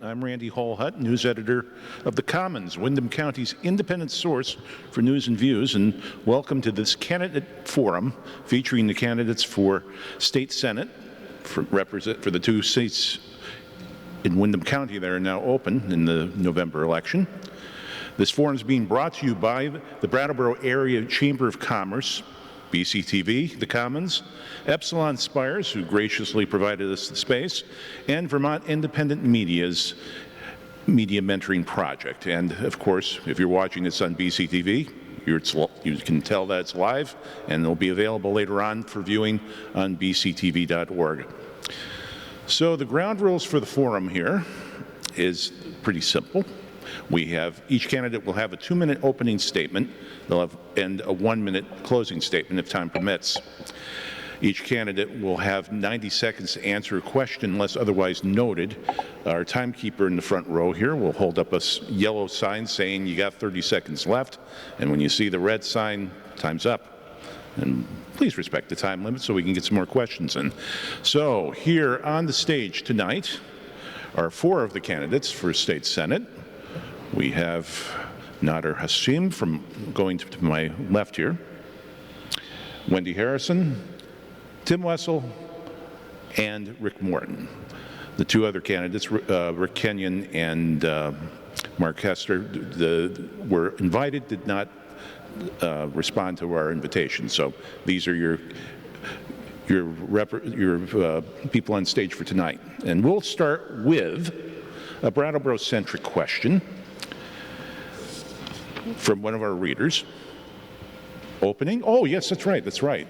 I'm Randy Hallhut, news editor of The Commons, Windham County's independent source for news and views, and welcome to this candidate forum featuring the candidates for State Senate for the two seats in Windham County that are now open in the November election. This forum is being brought to you by the Brattleboro Area Chamber of Commerce, BCTV, The Commons, Epsilon Spires, who graciously provided us the space, and Vermont Independent Media's Media Mentoring Project. And of course, if you're watching this on BCTV, you can tell that it's live, and it'll be available later on for viewing on bctv.org. So the ground rules for the forum here is pretty simple. Each candidate will have a 2-minute opening statement and a 1-minute closing statement if time permits. Each candidate will have 90 seconds to answer a question unless otherwise noted. Our timekeeper in the front row here will hold up a yellow sign saying you got 30 seconds left, and when you see the red sign, time's up. And please respect the time limit so we can get some more questions in. So here on the stage tonight are 4 of the candidates for State Senate. We have Nader Hashim going to my left here, Wendy Harrison, Tim Wessel, and Rick Morton. The 2 other candidates, Rick Kenyon and Mark Hester, were invited, did not respond to our invitation. So these are your people on stage for tonight. And we'll start with a Brattleboro-centric question from one of our readers. Opening? Oh, yes, that's right, that's right.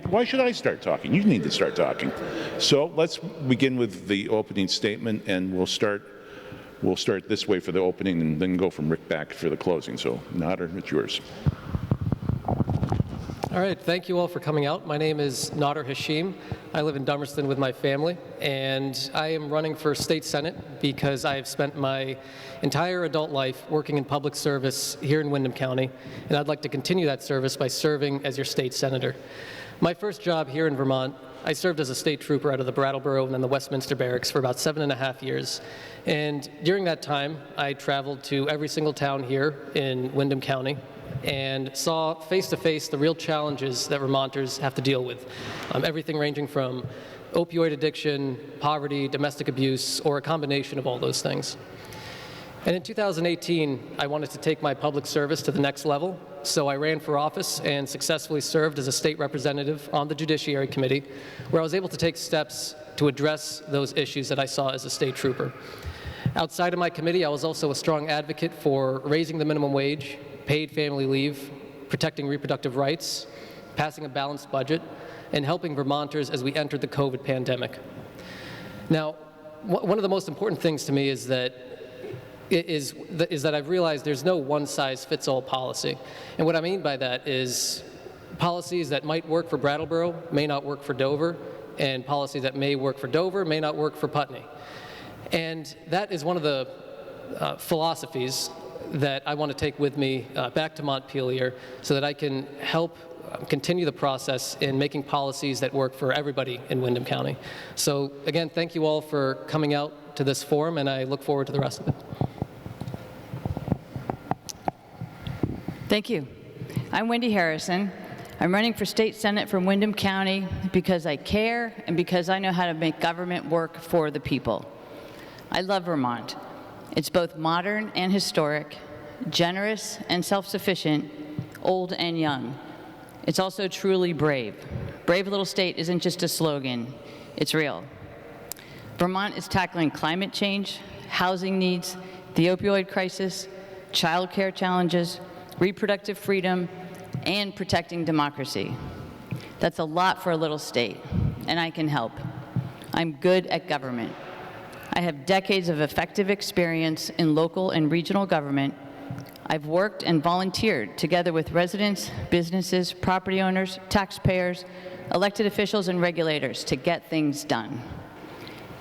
Why should I start talking? You need to start talking. So let's begin with the opening statement, and we'll start this way for the opening and then go from Rick back for the closing. So, Nader, it's yours. All right, thank you all for coming out. My name is Nader Hashim. I live in Dummerston with my family, and I am running for State Senate because I have spent my entire adult life working in public service here in Windham County, and I'd like to continue that service by serving as your state senator. My first job here in Vermont, I served as a state trooper out of the Brattleboro and then the Westminster Barracks for about 7.5 years. And during that time, I traveled to every single town here in Windham County and saw face-to-face the real challenges that Vermonters have to deal with. Everything ranging from opioid addiction, poverty, domestic abuse, or a combination of all those things. And in 2018, I wanted to take my public service to the next level, so I ran for office and successfully served as a state representative on the Judiciary Committee, where I was able to take steps to address those issues that I saw as a state trooper. Outside of my committee, I was also a strong advocate for raising the minimum wage, paid family leave, protecting reproductive rights, passing a balanced budget, and helping Vermonters as we entered the COVID pandemic. Now, one of the most important things to me is that I've realized there's no one-size-fits-all policy. And what I mean by that is policies that might work for Brattleboro may not work for Dover, and policies that may work for Dover may not work for Putney. And that is one of the philosophies that I want to take with me back to Montpelier so that I can help continue the process in making policies that work for everybody in Windham County. So again, thank you all for coming out to this forum, and I look forward to the rest of it. Thank you. I'm Wendy Harrison. I'm running for State Senate from Windham County because I care and because I know how to make government work for the people. I love Vermont. It's both modern and historic, generous and self-sufficient, old and young. It's also truly brave. Brave little state isn't just a slogan, it's real. Vermont is tackling climate change, housing needs, the opioid crisis, child care challenges, reproductive freedom, and protecting democracy. That's a lot for a little state, and I can help. I'm good at government. I have decades of effective experience in local and regional government. I've worked and volunteered together with residents, businesses, property owners, taxpayers, elected officials, and regulators to get things done.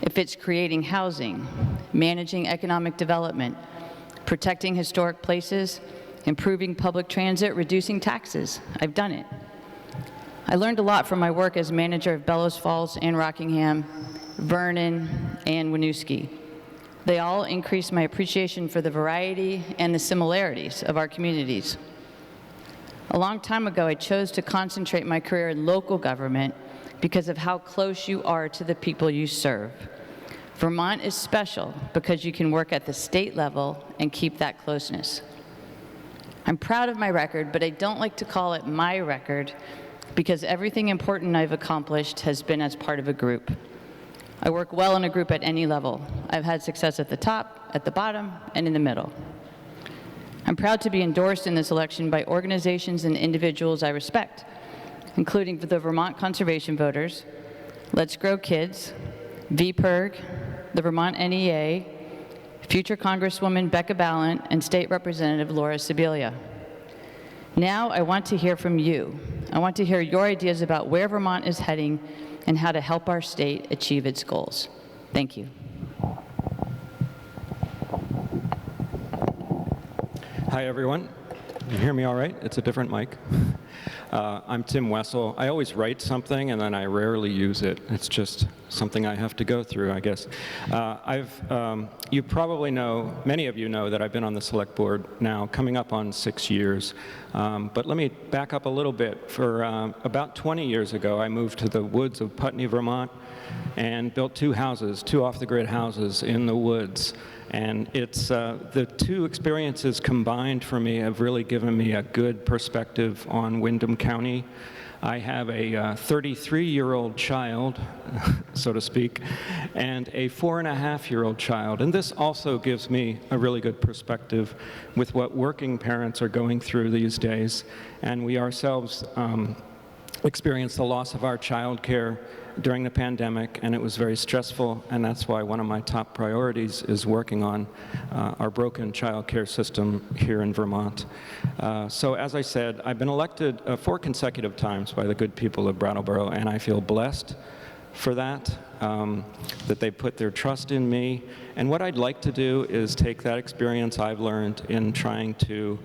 If it's creating housing, managing economic development, protecting historic places, improving public transit, reducing taxes, I've done it. I learned a lot from my work as manager of Bellows Falls and Rockingham, Vernon, and Winooski. They all increase my appreciation for the variety and the similarities of our communities. A long time ago, I chose to concentrate my career in local government because of how close you are to the people you serve. Vermont is special because you can work at the state level and keep that closeness. I'm proud of my record, but I don't like to call it my record because everything important I've accomplished has been as part of a group. I work well in a group at any level. I've had success at the top, at the bottom, and in the middle. I'm proud to be endorsed in this election by organizations and individuals I respect, including the Vermont Conservation Voters, Let's Grow Kids, VPIRG, the Vermont NEA, future Congresswoman Becca Balint, and State Representative Laura Sibilia. Now I want to hear from you. I want to hear your ideas about where Vermont is heading and how to help our state achieve its goals. Thank you. Hi, everyone. You hear me all right? It's a different mic. I'm Tim Wessel. I always write something, and then I rarely use it. It's just something I have to go through, I guess. You probably know, many of you know, that I've been on the Select Board now, coming up on 6 years. But let me back up a little bit. For about 20 years ago, I moved to the woods of Putney, Vermont, and built two off-the-grid houses in the woods. And it's the two experiences combined for me have really given me a good perspective on Windham County. I have a 33-year-old child, so to speak, and a 4.5-year-old child. And this also gives me a really good perspective with what working parents are going through these days. And we ourselves experienced the loss of our child care during the pandemic, and it was very stressful, and that's why one of my top priorities is working on our broken child care system here in Vermont. So as I said, I've been elected 4 consecutive times by the good people of Brattleboro, and I feel blessed for that, that they put their trust in me. And what I'd like to do is take that experience I've learned in trying to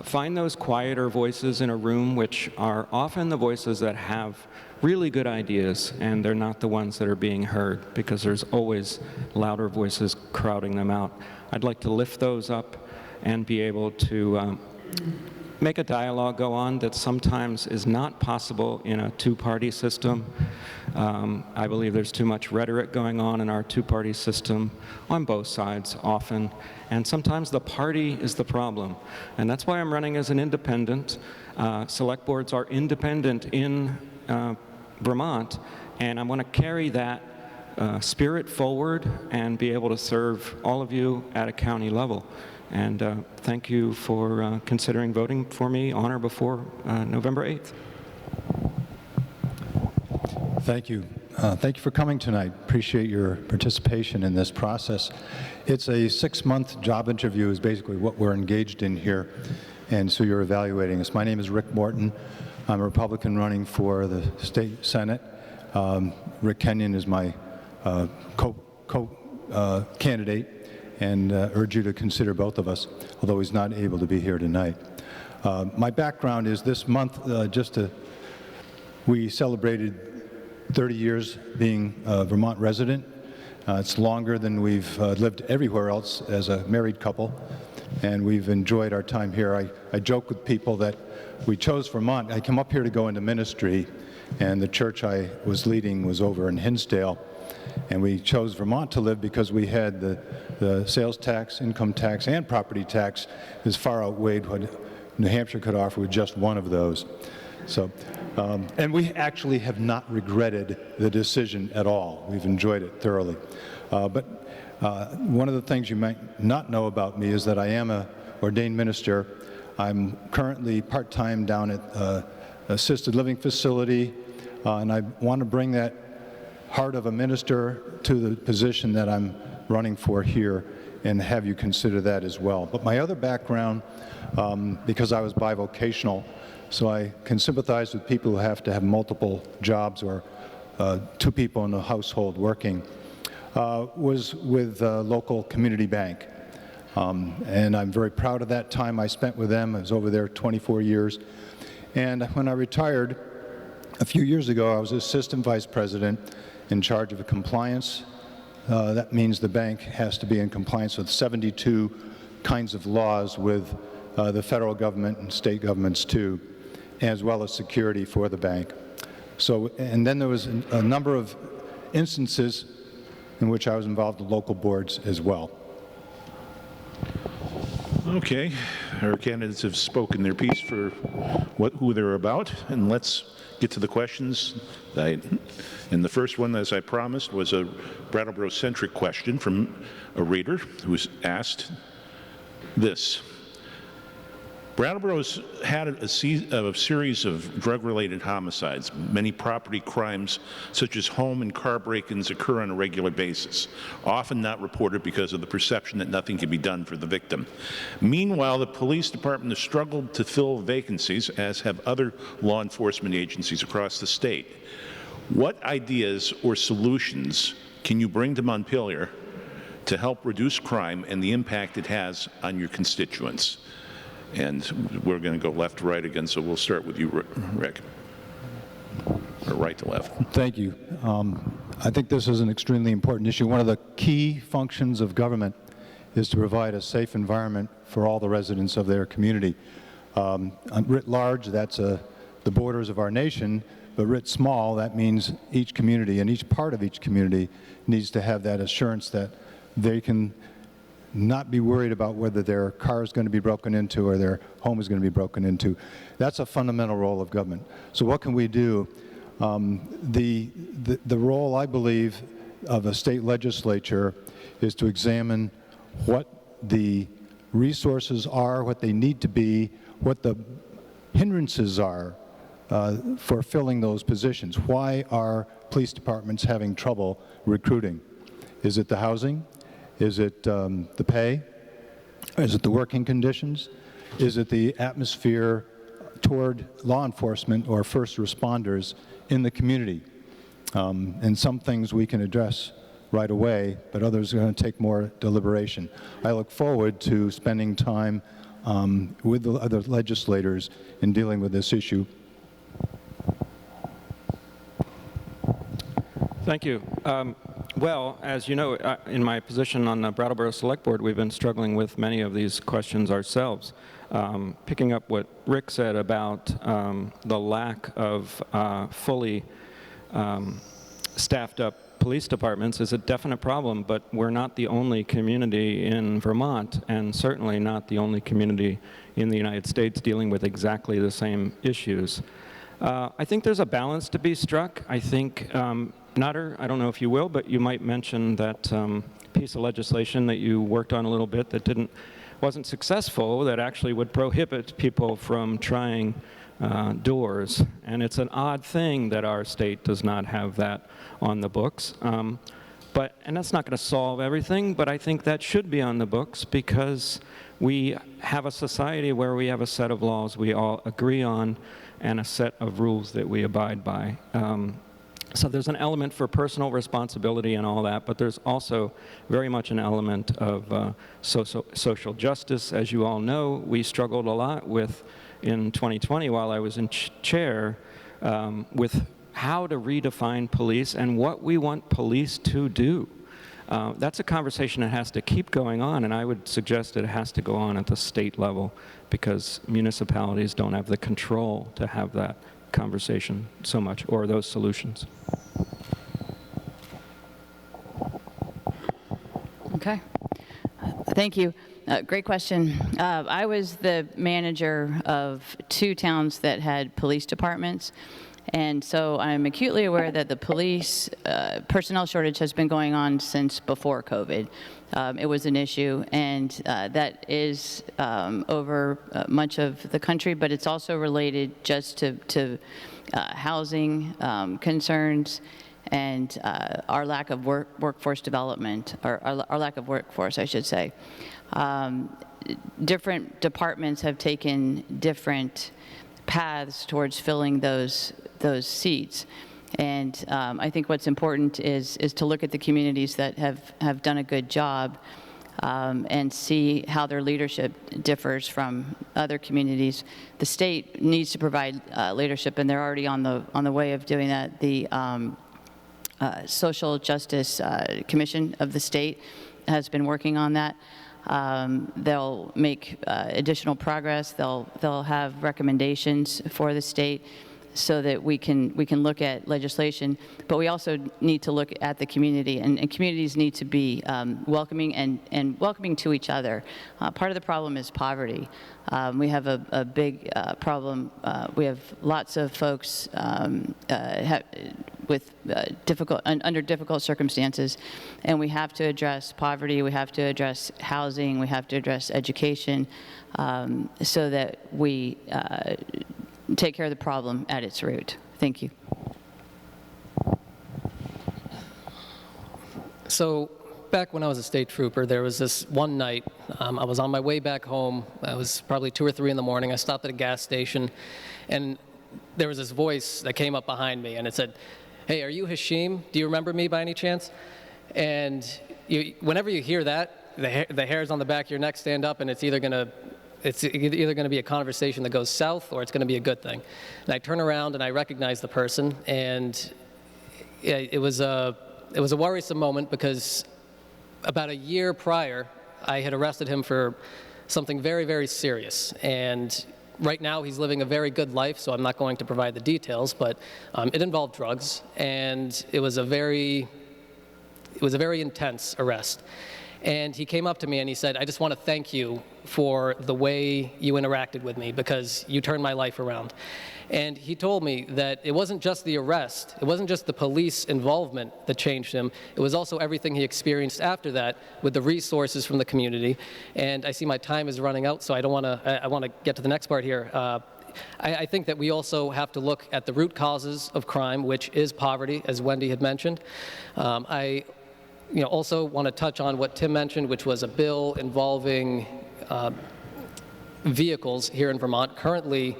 find those quieter voices in a room, which are often the voices that have really good ideas, and they're not the ones that are being heard, because there's always louder voices crowding them out. I'd like to lift those up and be able to make a dialogue go on that sometimes is not possible in a two-party system. I believe there's too much rhetoric going on in our two-party system on both sides often, and sometimes the party is the problem. And that's why I'm running as an independent. Select boards are independent in Vermont, and I want to carry that spirit forward and be able to serve all of you at a county level. And thank you for considering voting for me on or before November 8th. Thank you. Thank you for coming tonight. Appreciate your participation in this process. It's a 6-month job interview is basically what we're engaged in here, and so you're evaluating us. My name is Rick Morton. I'm a Republican running for the state Senate. Rick Kenyon is my candidate, and urge you to consider both of us, although he's not able to be here tonight. My background is this month, we celebrated 30 years being a Vermont resident. It's longer than we've lived everywhere else as a married couple, and we've enjoyed our time here. I joke with people that we chose Vermont. I came up here to go into ministry, and the church I was leading was over in Hinsdale, and we chose Vermont to live because we had the sales tax, income tax, and property tax as far outweighed what New Hampshire could offer with just one of those. So, and we actually have not regretted the decision at all. We've enjoyed it thoroughly. But one of the things you might not know about me is that I am an ordained minister. I'm currently part-time down at an assisted living facility, and I want to bring that heart of a minister to the position that I'm running for here and have you consider that as well. But my other background, because I was bivocational, so I can sympathize with people who have to have multiple jobs or 2 people in a household working, was with a local community bank. And I'm very proud of that time I spent with them. I was over there 24 years. And when I retired a few years ago, I was assistant vice president in charge of compliance That means the bank has to be in compliance with 72 kinds of laws with the federal government and state governments too, as well as security for the bank. So, and then there was a number of instances in which I was involved in local boards as well. Okay, our candidates have spoken their piece for who they're about, and let's get to the questions. And the first one, as I promised, was a Brattleboro-centric question from a reader who's asked this. Brattleboro's had a series of drug-related homicides. Many property crimes, such as home and car break-ins, occur on a regular basis, often not reported because of the perception that nothing can be done for the victim. Meanwhile, the police department has struggled to fill vacancies, as have other law enforcement agencies across the state. What ideas or solutions can you bring to Montpelier to help reduce crime and the impact it has on your constituents? And we're going to go left to right again, so we'll start with you, Rick. Or right to left. Thank you. I think this is an extremely important issue. One of the key functions of government is to provide a safe environment for all the residents of their community. Writ large, that's the borders of our nation, but writ small, that means each community and each part of each community needs to have that assurance that they can not be worried about whether their car is going to be broken into or their home is going to be broken into. That's a fundamental role of government. So what can we do? The role, I believe, of a state legislature is to examine what the resources are, what they need to be, what the hindrances are for filling those positions. Why are police departments having trouble recruiting? Is it the housing? Is it the pay? Is it the working conditions? Is it the atmosphere toward law enforcement or first responders in the community? And some things we can address right away, but others are going to take more deliberation. I look forward to spending time with the other legislators in dealing with this issue. Thank you. Well, as you know, in my position on the Brattleboro Select Board, we've been struggling with many of these questions ourselves. Picking up what Rick said about the lack of fully staffed up police departments is a definite problem, but we're not the only community in Vermont, and certainly not the only community in the United States dealing with exactly the same issues. I think there's a balance to be struck. I think Nader, I don't know if you will, but you might mention that piece of legislation that you worked on a little bit that wasn't successful, that actually would prohibit people from trying doors. And it's an odd thing that our state does not have that on the books. And that's not going to solve everything, but I think that should be on the books because we have a society where we have a set of laws we all agree on and a set of rules that we abide by. So there's an element for personal responsibility and all that, but there's also very much an element of social justice. As you all know, we struggled a lot with, in 2020 while I was in chair, with how to redefine police and what we want police to do. That's a conversation that has to keep going on, and I would suggest that it has to go on at the state level because municipalities don't have the control to have that conversation so much, or those solutions. Okay. Thank you. Great question. I was the manager of 2 towns that had police departments, and so I'm acutely aware that the police personnel shortage has been going on since before COVID. It was an issue, and that is over much of the country, but it's also related just to housing concerns and our lack of workforce development, or our lack of workforce, I should say. Different departments have taken different paths towards filling those seats. And I think what's important is to look at the communities that have done a good job and see how their leadership differs from other communities. The state needs to provide leadership, and they're already on the way of doing that. Social Justice Commission of the state has been working on that. They'll make additional progress. They'll have recommendations for the state so that we can look at legislation, but we also need to look at the community, and communities need to be welcoming and welcoming to each other. Part of the problem is poverty. We have a big problem. We have lots of folks with under difficult circumstances, and we have to address poverty. We have to address housing. We have to address education, so that we take care of the problem at its root. Thank you. So back when I was a state trooper, there was this one night, I was on my way back home. It was probably 2 or 3 in the morning. I stopped at a gas station, and there was this voice that came up behind me, and it said, "Hey, are you Hashim? Do you remember me by any chance?" And whenever you hear that, the hairs on the back of your neck stand up, and it's either going to be a conversation that goes south, or it's going to be a good thing. And I turn around and I recognize the person, and it was a worrisome moment, because about a year prior, I had arrested him for something very, very serious. And right now, he's living a very good life, so I'm not going to provide the details, but it involved drugs, and it was a very intense arrest. And he came up to me and he said, "I just want to thank you for the way you interacted with me, because you turned my life around." And he told me that it wasn't just the arrest, it wasn't just the police involvement that changed him, it was also everything he experienced after that with the resources from the community. And I see my time is running out, so I want to get to the next part here. I think that we also have to look at the root causes of crime, which is poverty, as Wendy had mentioned. I also want to touch on what Tim mentioned, which was a bill involving vehicles here in Vermont. Currently,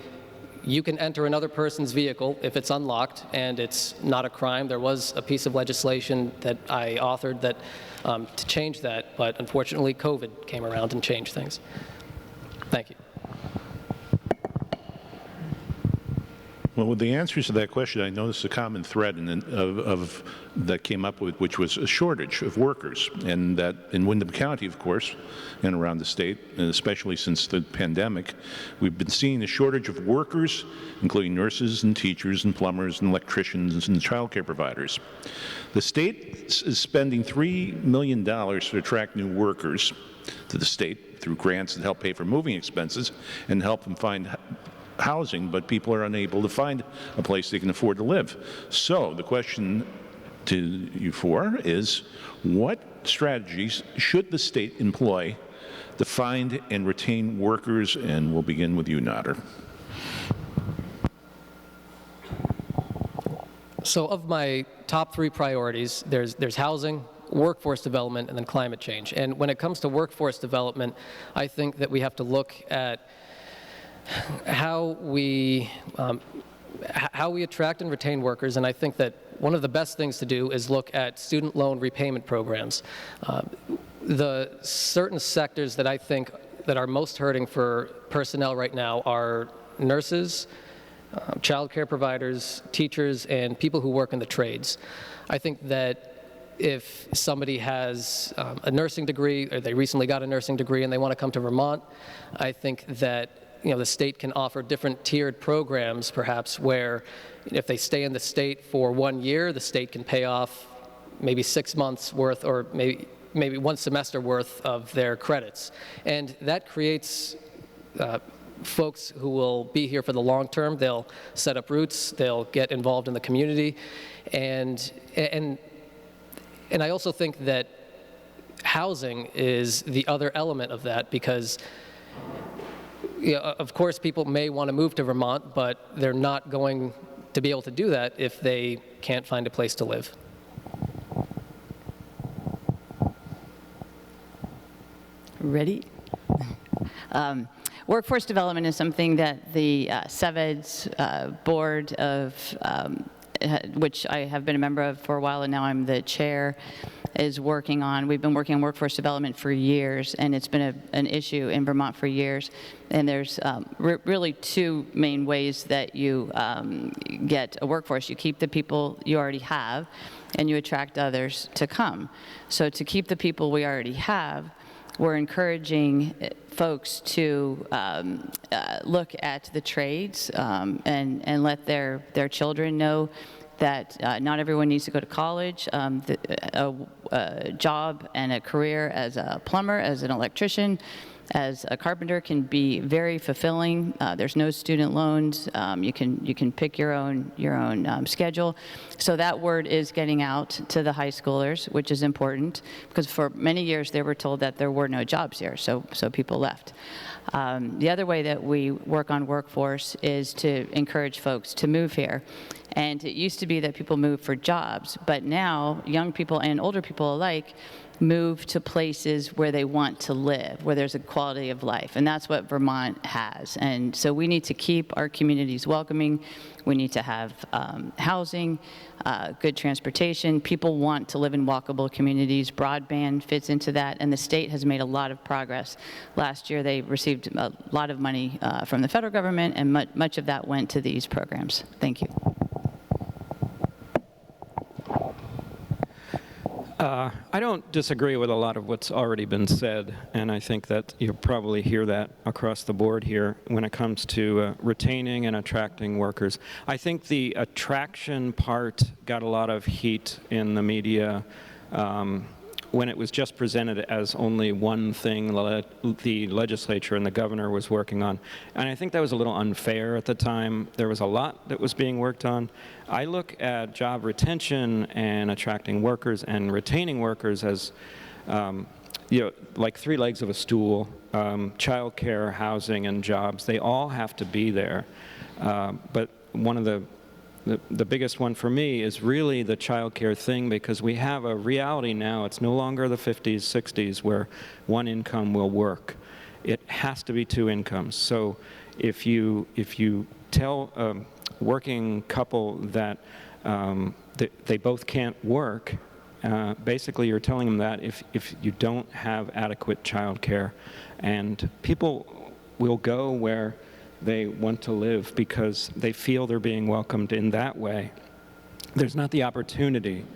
you can enter another person's vehicle if it's unlocked and it's not a crime. There was a piece of legislation that I authored that to change that, but unfortunately COVID came around and changed things. Thank you. Well, with the answers to that question, I noticed a common thread that came up with, which was a shortage of workers, and that in Windham County, of course, and around the state, and especially since the pandemic, we've been seeing a shortage of workers, including nurses and teachers and plumbers and electricians and child care providers. The state is spending $3 million to attract new workers to the state through grants that help pay for moving expenses and help them find housing, but people are unable to find a place they can afford to live. So the question to you four is, what strategies should the state employ to find and retain workers? And we'll begin with you, Nader. So of my top 3 priorities, there's housing, workforce development, and then climate change. And when it comes to workforce development, I think that we have to look at how we attract and retain workers, and I think that one of the best things to do is look at student loan repayment programs. The certain sectors that I think that are most hurting for personnel right now are nurses, child care providers, teachers, and people who work in the trades. I think that if somebody has a nursing degree, or they recently got a nursing degree and they want to come to Vermont, I think that the state can offer different tiered programs, perhaps, where if they stay in the state for 1 year, the state can pay off maybe 6 months worth, or maybe 1 semester worth of their credits. And that creates folks who will be here for the long term. They'll set up roots, they'll get involved in the community, and I also think that housing is the other element of that, because of course, people may want to move to Vermont, but they're not going to be able to do that if they can't find a place to live. Ready? Workforce development is something that the SEVED's Board of which I have been a member of for a while, and now I'm the chair, is working on. We've been working on workforce development for years, and it's been an issue in Vermont for years. And there's really two main ways that you get a workforce. You keep the people you already have, and you attract others to come. So to keep the people we already have, we're encouraging folks to look at the trades and let their children know that not everyone needs to go to college. A job and a career as a plumber, as an electrician, as a carpenter can be very fulfilling. There's no student loans. You can pick your own schedule. So that word is getting out to the high schoolers, which is important, because for many years they were told that there were no jobs here, so people left. The other way that we work on workforce is to encourage folks to move here. And it used to be that people moved for jobs, but now young people and older people alike move to places where they want to live, where there's a quality of life. And that's what Vermont has. And so we need to keep our communities welcoming. We need to have housing, good transportation. People want to live in walkable communities. Broadband fits into that, and the state has made a lot of progress. Last year, they received a lot of money from the federal government, and much of that went to these programs. Thank you. I don't disagree with a lot of what's already been said, and I think that you'll probably hear that across the board here when it comes to retaining and attracting workers. I think the attraction part got a lot of heat in the media when it was just presented as only one thing the legislature and the governor was working on. And I think that was a little unfair at the time. There was a lot that was being worked on. I look at job retention and attracting workers and retaining workers as like three legs of a stool. Childcare, housing, and jobs, they all have to be there. But one of the biggest one for me is really the child care thing, because we have a reality now. It's no longer the 50s, 60s where one income will work. It has to be two incomes. So if you tell a working couple that they both can't work, basically you're telling them that if you don't have adequate child care, and people will go where they want to live because they feel they're being welcomed in that way. There's not the opportunity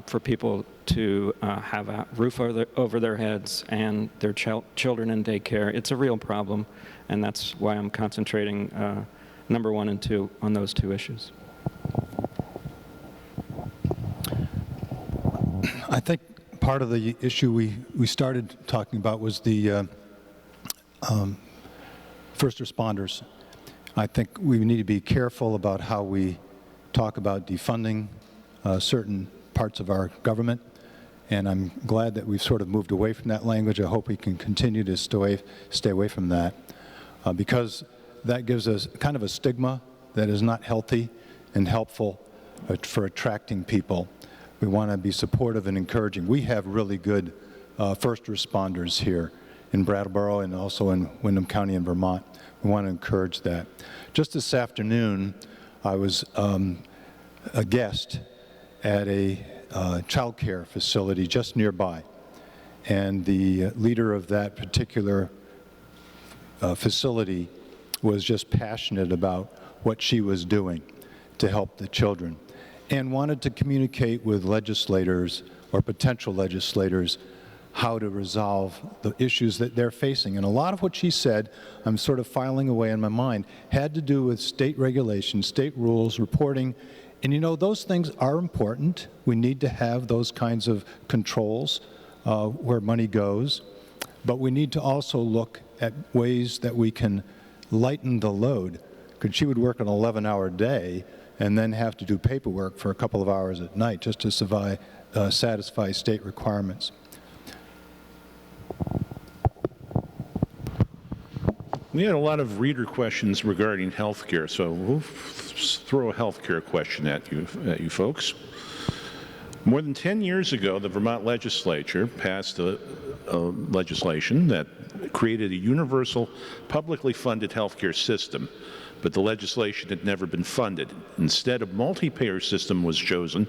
for people to have a roof over their heads and their children in daycare. It's a real problem, and that's why I'm concentrating number 1 and 2 on those two issues. I think part of the issue we started talking about was the first responders. I think we need to be careful about how we talk about defunding certain parts of our government, and I'm glad that we've sort of moved away from that language. I hope we can continue to stay away from that, because that gives us kind of a stigma that is not healthy and helpful for attracting people. We want to be supportive and encouraging. We have really good first responders here in Brattleboro and also in Windham County in Vermont. We want to encourage that. Just this afternoon, I was a guest at a child care facility just nearby, and the leader of that particular facility was just passionate about what she was doing to help the children, and wanted to communicate with legislators or potential legislators how to resolve the issues that they're facing. And a lot of what she said, I'm sort of filing away in my mind, had to do with state regulations, state rules, reporting. And you know, those things are important. We need to have those kinds of controls where money goes. But we need to also look at ways that we can lighten the load. Because she would work an 11-hour day and then have to do paperwork for a couple of hours at night just to satisfy state requirements. We had a lot of reader questions regarding health care, so we'll throw a health care question at you folks. More than 10 years ago, the Vermont legislature passed a legislation that created a universal, publicly funded health care system but the legislation had never been funded. Instead, a multi-payer system was chosen,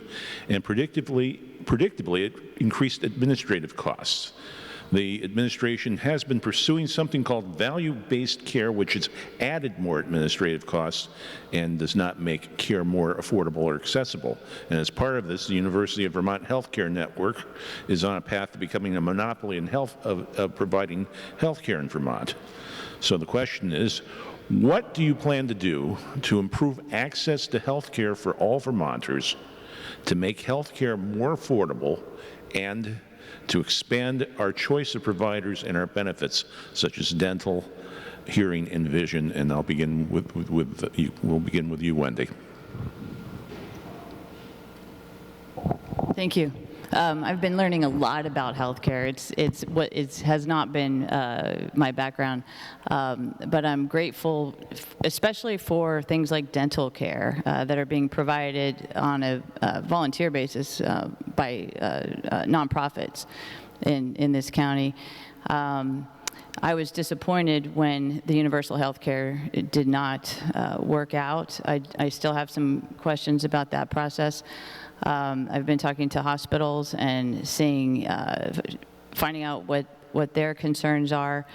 and predictably it increased administrative costs. The administration has been pursuing something called value-based care, which has added more administrative costs and does not make care more affordable or accessible. And as part of this, the University of Vermont Healthcare Network is on a path to becoming a monopoly in of providing health care in Vermont. So the question is, what do you plan to do to improve access to health care for all Vermonters, to make health care more affordable, and to expand our choice of providers and our benefits, such as dental, hearing, and vision? And I'll begin we'll begin with you, Wendy. Thank you. I've been learning a lot about healthcare. It has not been my background, but I'm grateful, especially for things like dental care that are being provided on a volunteer basis by nonprofits in this county. I was disappointed when the universal health care did not work out. I still have some questions about that process. I've been talking to hospitals and finding out what their concerns are.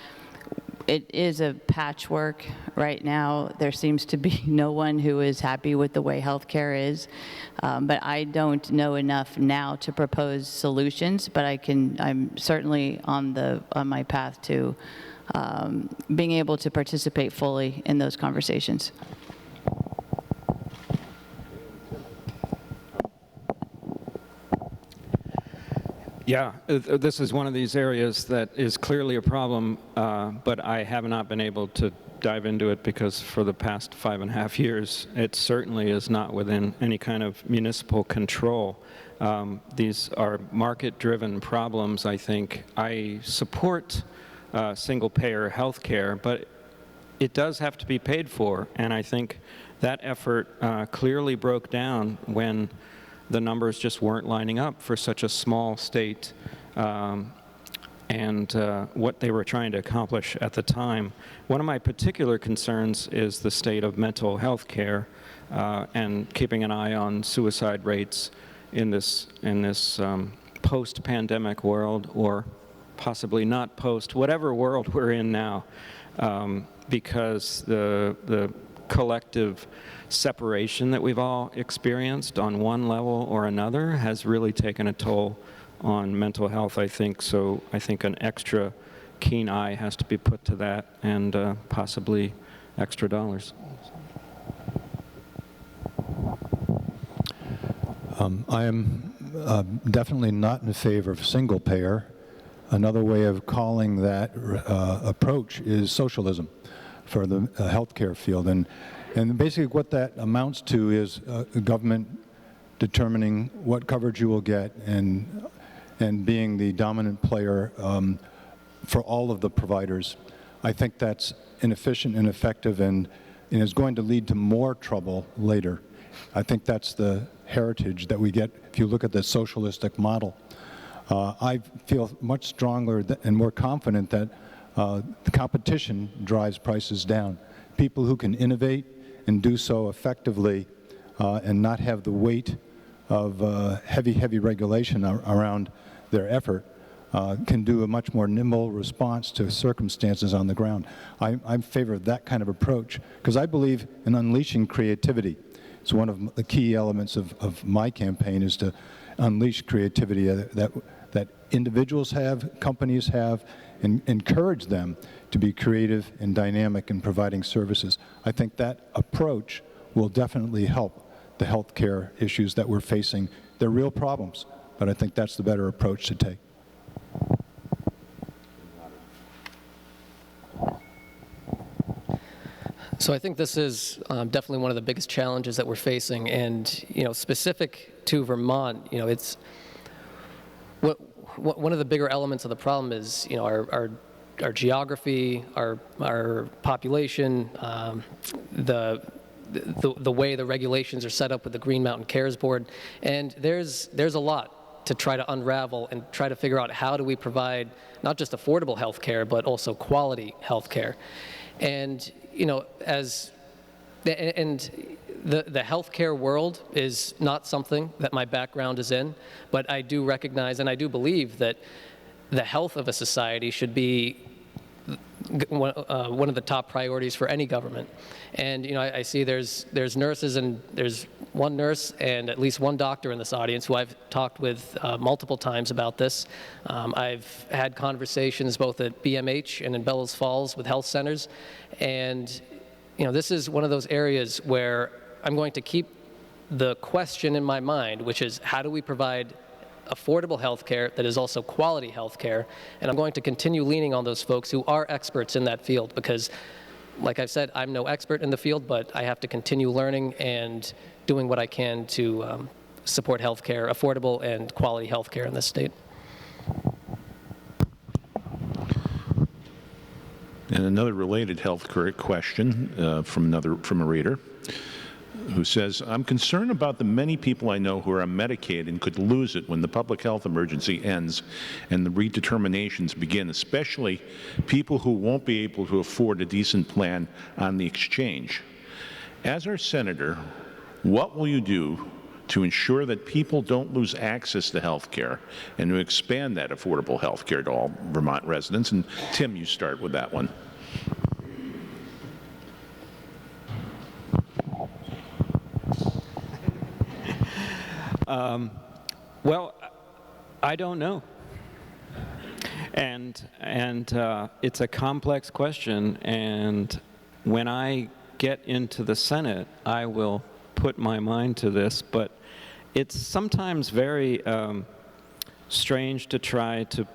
It is a patchwork right now. There seems to be no one who is happy with the way healthcare is, but I don't know enough now to propose solutions. But I'm certainly on my path to being able to participate fully in those conversations. Yeah, this is one of these areas that is clearly a problem, but I have not been able to dive into it because for the past 5.5 years, it certainly is not within any kind of municipal control. These are market-driven problems, I think. I support single-payer health care, but it does have to be paid for, and I think that effort clearly broke down when the numbers just weren't lining up for such a small state and what they were trying to accomplish at the time. One of my particular concerns is the state of mental health care and keeping an eye on suicide rates in this post-pandemic world, or possibly not post, whatever world we're in now, because the collective separation that we've all experienced on one level or another has really taken a toll on mental health, I think. So I think an extra keen eye has to be put to that, and possibly extra dollars. I am definitely not in favor of single payer. Another way of calling that approach is socialism for the healthcare field. And basically what that amounts to is government determining what coverage you will get and being the dominant player for all of the providers. I think that's inefficient, ineffective, and is going to lead to more trouble later. I think that's the heritage that we get if you look at the socialistic model. I feel much stronger and more confident that the competition drives prices down. People who can innovate and do so effectively and not have the weight of heavy regulation around their effort can do a much more nimble response to circumstances on the ground. I'm in favor of that kind of approach because I believe in unleashing creativity. It's one of the key elements of my campaign is to unleash creativity that individuals have, companies have, and encourage them to be creative and dynamic in providing services. I think that approach will definitely help the healthcare issues that we're facing. They're real problems, but I think that's the better approach to take. So I think this is definitely one of the biggest challenges that we're facing, and specific to Vermont, it's one of the bigger elements of the problem is our geography, our population, the way the regulations are set up with the Green Mountain Cares Board, and there's a lot to try to unravel and try to figure out how do we provide not just affordable health care but also quality health care. And as And the healthcare world is not something that my background is in, but I do recognize and I do believe that the health of a society should be one of the top priorities for any government. And I see there's nurses, and there's one nurse and at least one doctor in this audience who I've talked with multiple times about this. I've had conversations both at BMH and in Bellows Falls with health centers, and this is one of those areas where I'm going to keep the question in my mind, which is, how do we provide affordable health care that is also quality health care? And I'm going to continue leaning on those folks who are experts in that field, because, like I've said, I'm no expert in the field, but I have to continue learning and doing what I can to support health care, affordable and quality health care in this state. And another related health care question from a reader who says, I'm concerned about the many people I know who are on Medicaid and could lose it when the public health emergency ends and the redeterminations begin, especially people who won't be able to afford a decent plan on the exchange. As our senator, what will you do to ensure that people don't lose access to health care and to expand that affordable health care to all Vermont residents? And Tim, you start with that one. Well, I don't know. And it's a complex question, and when I get into the Senate, I will put my mind to this, but it's sometimes very strange to try to,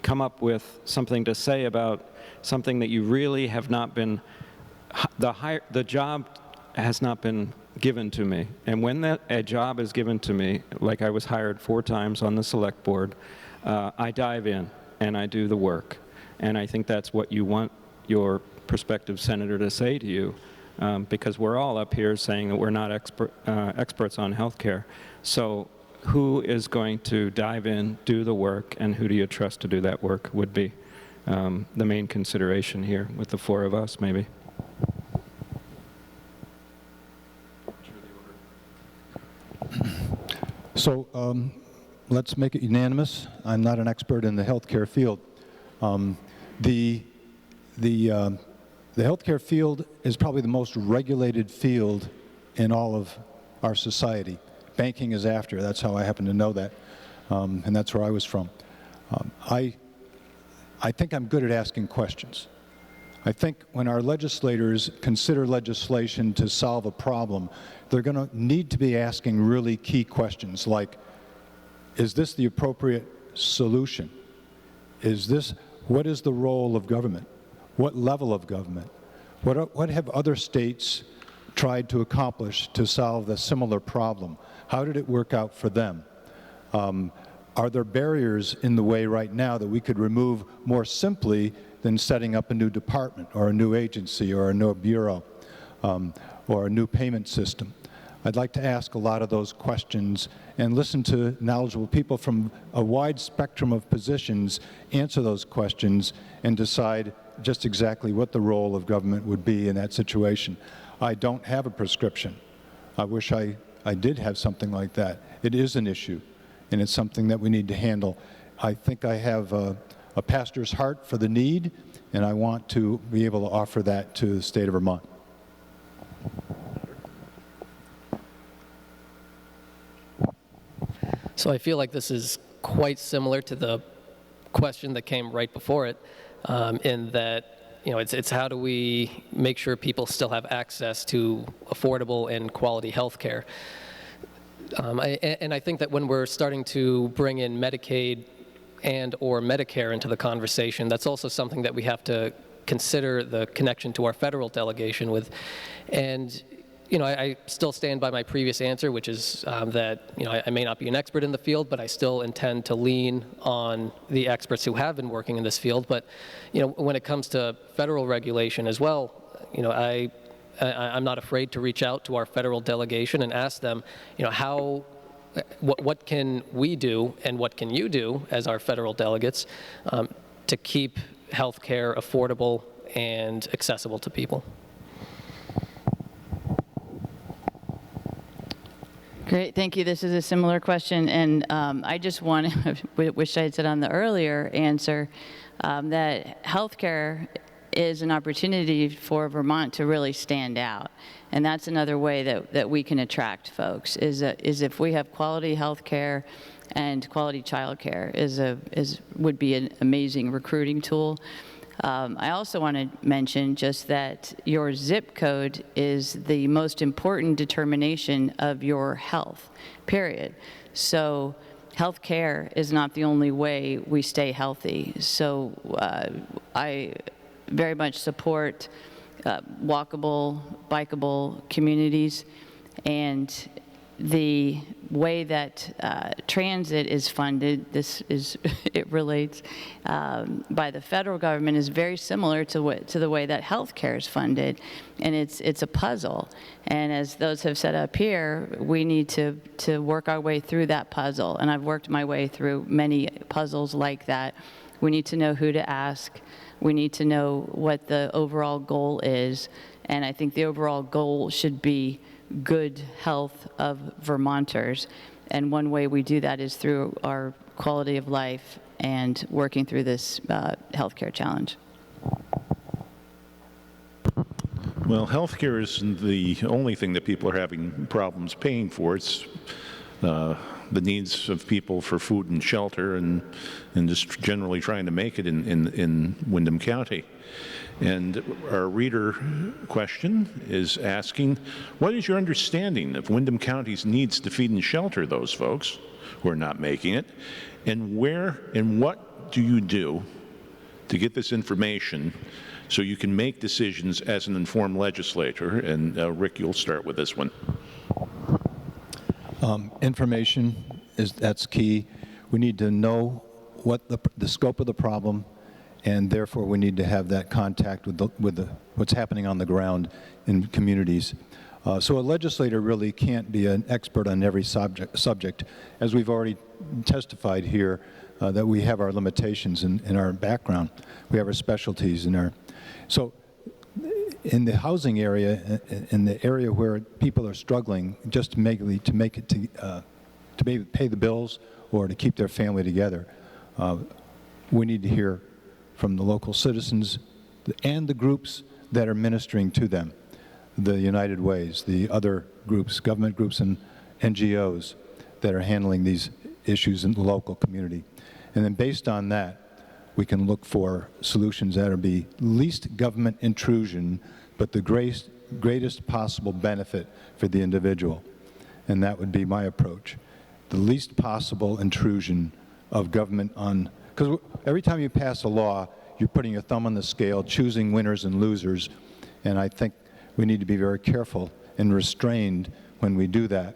come up with something to say about something that you really have not been, the job has not been given to me. And when a job is given to me, like I was hired 4 times on the select board, I dive in and I do the work. And I think that's what you want your prospective senator to say to you, because we're all up here saying that we're not experts on healthcare. So who is going to dive in, do the work, and who do you trust to do that work would be the main consideration here with the 4 of us, maybe. So let's make it unanimous. I'm not an expert in the healthcare field. The healthcare field is probably the most regulated field in all of our society. Banking is after. That's how I happen to know that, and that's where I was from. I think I'm good at asking questions. I think when our legislators consider legislation to solve a problem, they're going to need to be asking really key questions like, is this the appropriate solution? What is the role of government? What level of government? What have other states tried to accomplish to solve a similar problem? How did it work out for them? Are there barriers in the way right now that we could remove more simply than setting up a new department or a new agency or a new bureau or a new payment system? I'd like to ask a lot of those questions and listen to knowledgeable people from a wide spectrum of positions answer those questions and decide just exactly what the role of government would be in that situation. I don't have a prescription. I wish I did have something like that. It is an issue, and it's something that we need to handle. I think I have a pastor's heart for the need, and I want to be able to offer that to the state of Vermont. So I feel like this is quite similar to the question that came right before it, in that it's how do we make sure people still have access to affordable and quality health care. And I think that when we're starting to bring in Medicaid and or Medicare into the conversation, that's also something that we have to consider the connection to our federal delegation with. And I still stand by my previous answer, which is that I may not be an expert in the field, but I still intend to lean on the experts who have been working in this field. But when it comes to federal regulation as well, I'm not afraid to reach out to our federal delegation and ask them, what can we do and what can you do as our federal delegates to keep health care affordable and accessible to people? Great, thank you. This is a similar question, and I just want to, wish I had said on the earlier answer, that healthcare is an opportunity for Vermont to really stand out. And that's another way that we can attract folks, is if we have quality healthcare and quality childcare would be an amazing recruiting tool. I also want to mention just that your zip code is the most important determination of your health, period. So healthcare is not the only way we stay healthy. So I very much support walkable, bikeable communities, and the way that transit is funded, it relates, by the federal government is very similar to the way that healthcare is funded, and it's a puzzle. And as those have set up here, we need to work our way through that puzzle, and I've worked my way through many puzzles like that. We need to know who to ask. We need to know what the overall goal is, and I think the overall goal should be good health of Vermonters, and one way we do that is through our quality of life and working through this healthcare challenge. Well, healthcare isn't the only thing that people are having problems paying for. It's the needs of people for food and shelter, and just generally trying to make it in Windham County. And our reader question is asking, what is your understanding of Windham County's needs to feed and shelter those folks who are not making it? And where and what do you do to get this information so you can make decisions as an informed legislator? And Rick, you'll start with this one. Information that's key. We need to know what the scope of the problem, and therefore we need to have that contact with what's happening on the ground in communities. So a legislator really can't be an expert on every subject. As we've already testified here, that we have our limitations in our background. We have our specialties in our. So in the housing area, in the area where people are struggling just to make it to maybe pay the bills or to keep their family together, we need to hear from the local citizens and the groups that are ministering to them, the United Ways, the other groups, government groups and NGOs that are handling these issues in the local community. And then based on that, we can look for solutions that will be least government intrusion, but the greatest possible benefit for the individual. And that would be my approach. The least possible intrusion of government on, because every time you pass a law, you're putting your thumb on the scale, choosing winners and losers, and I think we need to be very careful and restrained when we do that,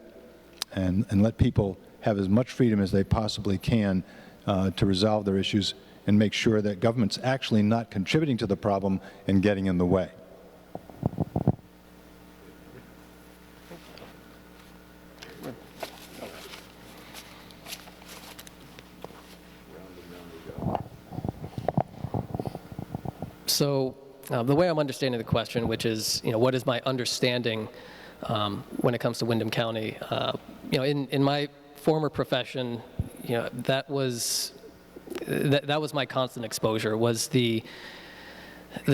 and let people have as much freedom as they possibly can to resolve their issues and make sure that government's actually not contributing to the problem and getting in the way. So the way I'm understanding the question, which is, what is my understanding when it comes to Windham County? In my former profession, that was my constant exposure, was the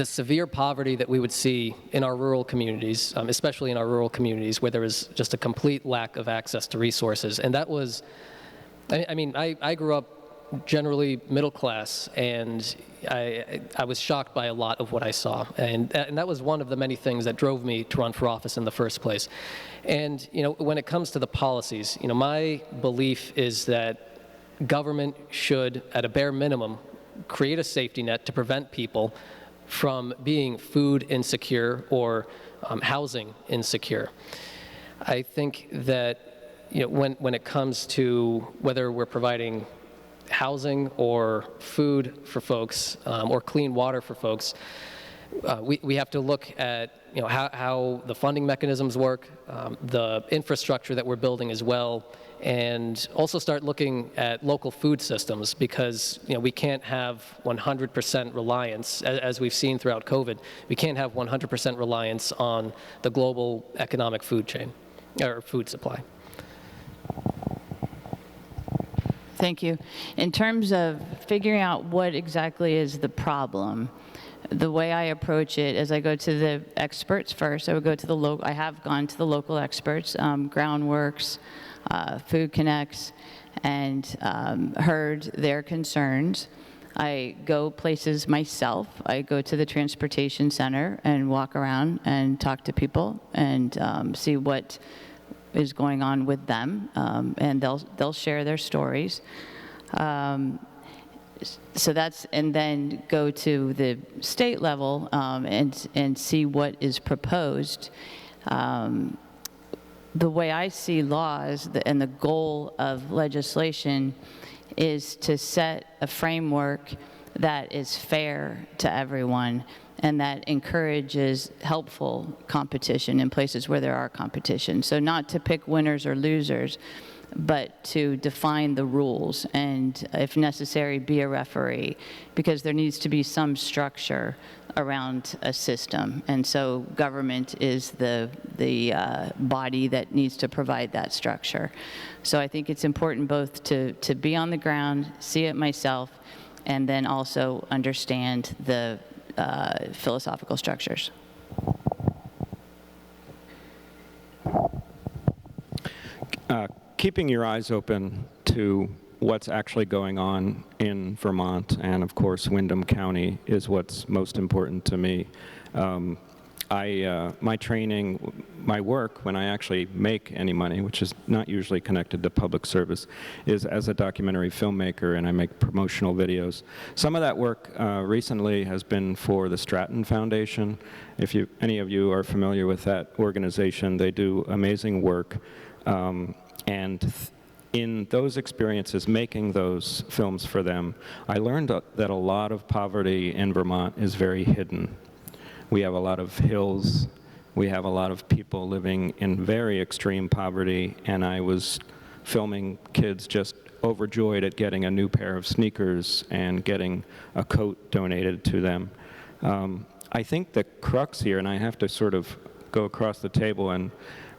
severe poverty that we would see in our rural communities, especially in our rural communities where there was just a complete lack of access to resources. And that was, I grew up generally middle class, and I was shocked by a lot of what I saw, and that was one of the many things that drove me to run for office in the first place. And when it comes to the policies, my belief is that government should, at a bare minimum, create a safety net to prevent people from being food insecure or housing insecure. I think that when it comes to whether we're providing housing or food for folks or clean water for folks, we have to look at how the funding mechanisms work, the infrastructure that we're building as well, and also start looking at local food systems, because we can't have 100% reliance, as we've seen throughout COVID, we can't have 100% reliance on the global economic food chain or food supply. Thank you. In terms of figuring out what exactly is the problem, the way I approach it is I go to the experts first. I would go to the I have gone to the local experts, Groundworks, Food Connects, and heard their concerns. I go places myself. I go to the transportation center and walk around and talk to people and see what is going on with them, and they'll share their stories. So that's, and then go to the state level and see what is proposed. The way I see laws and the goal of legislation is to set a framework that is fair to everyone and that encourages helpful competition in places where there are competition. So not to pick winners or losers, but to define the rules and, if necessary, be a referee, because there needs to be some structure around a system. And so government is the body that needs to provide that structure. So I think it's important both to be on the ground, see it myself, and then also understand the philosophical structures. Keeping your eyes open to what's actually going on in Vermont and, of course, Windham County is what's most important to me. My training, my work, when I actually make any money, which is not usually connected to public service, is as a documentary filmmaker, and I make promotional videos. Some of that work recently has been for the Stratton Foundation. If any of you are familiar with that organization, they do amazing work. And in those experiences, making those films for them, I learned that a lot of poverty in Vermont is very hidden. We have a lot of hills. We have a lot of people living in very extreme poverty, and I was filming kids just overjoyed at getting a new pair of sneakers and getting a coat donated to them. I think the crux here, and I have to sort of go across the table and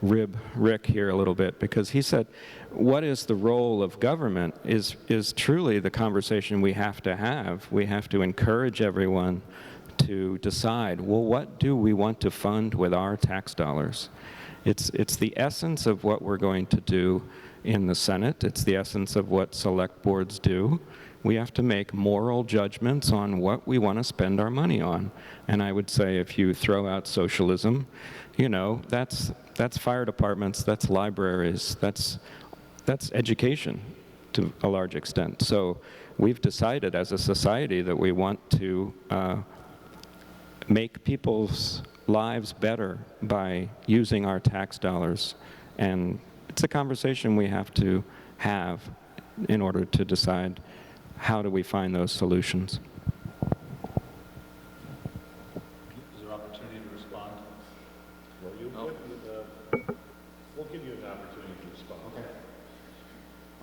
rib Rick here a little bit, because he said, what is the role of government is truly the conversation we have to have. We have to encourage everyone to decide, well, what do we want to fund with our tax dollars? It's the essence of what we're going to do in the Senate. It's the essence of what select boards do. We have to make moral judgments on what we want to spend our money on. And I would say if you throw out socialism, you know, that's fire departments, that's libraries, that's education to a large extent. So we've decided as a society that we want to make people's lives better by using our tax dollars. And it's a conversation we have to have in order to decide how do we find those solutions. Is there opportunity to respond? Well, we'll give you an opportunity to respond. Okay.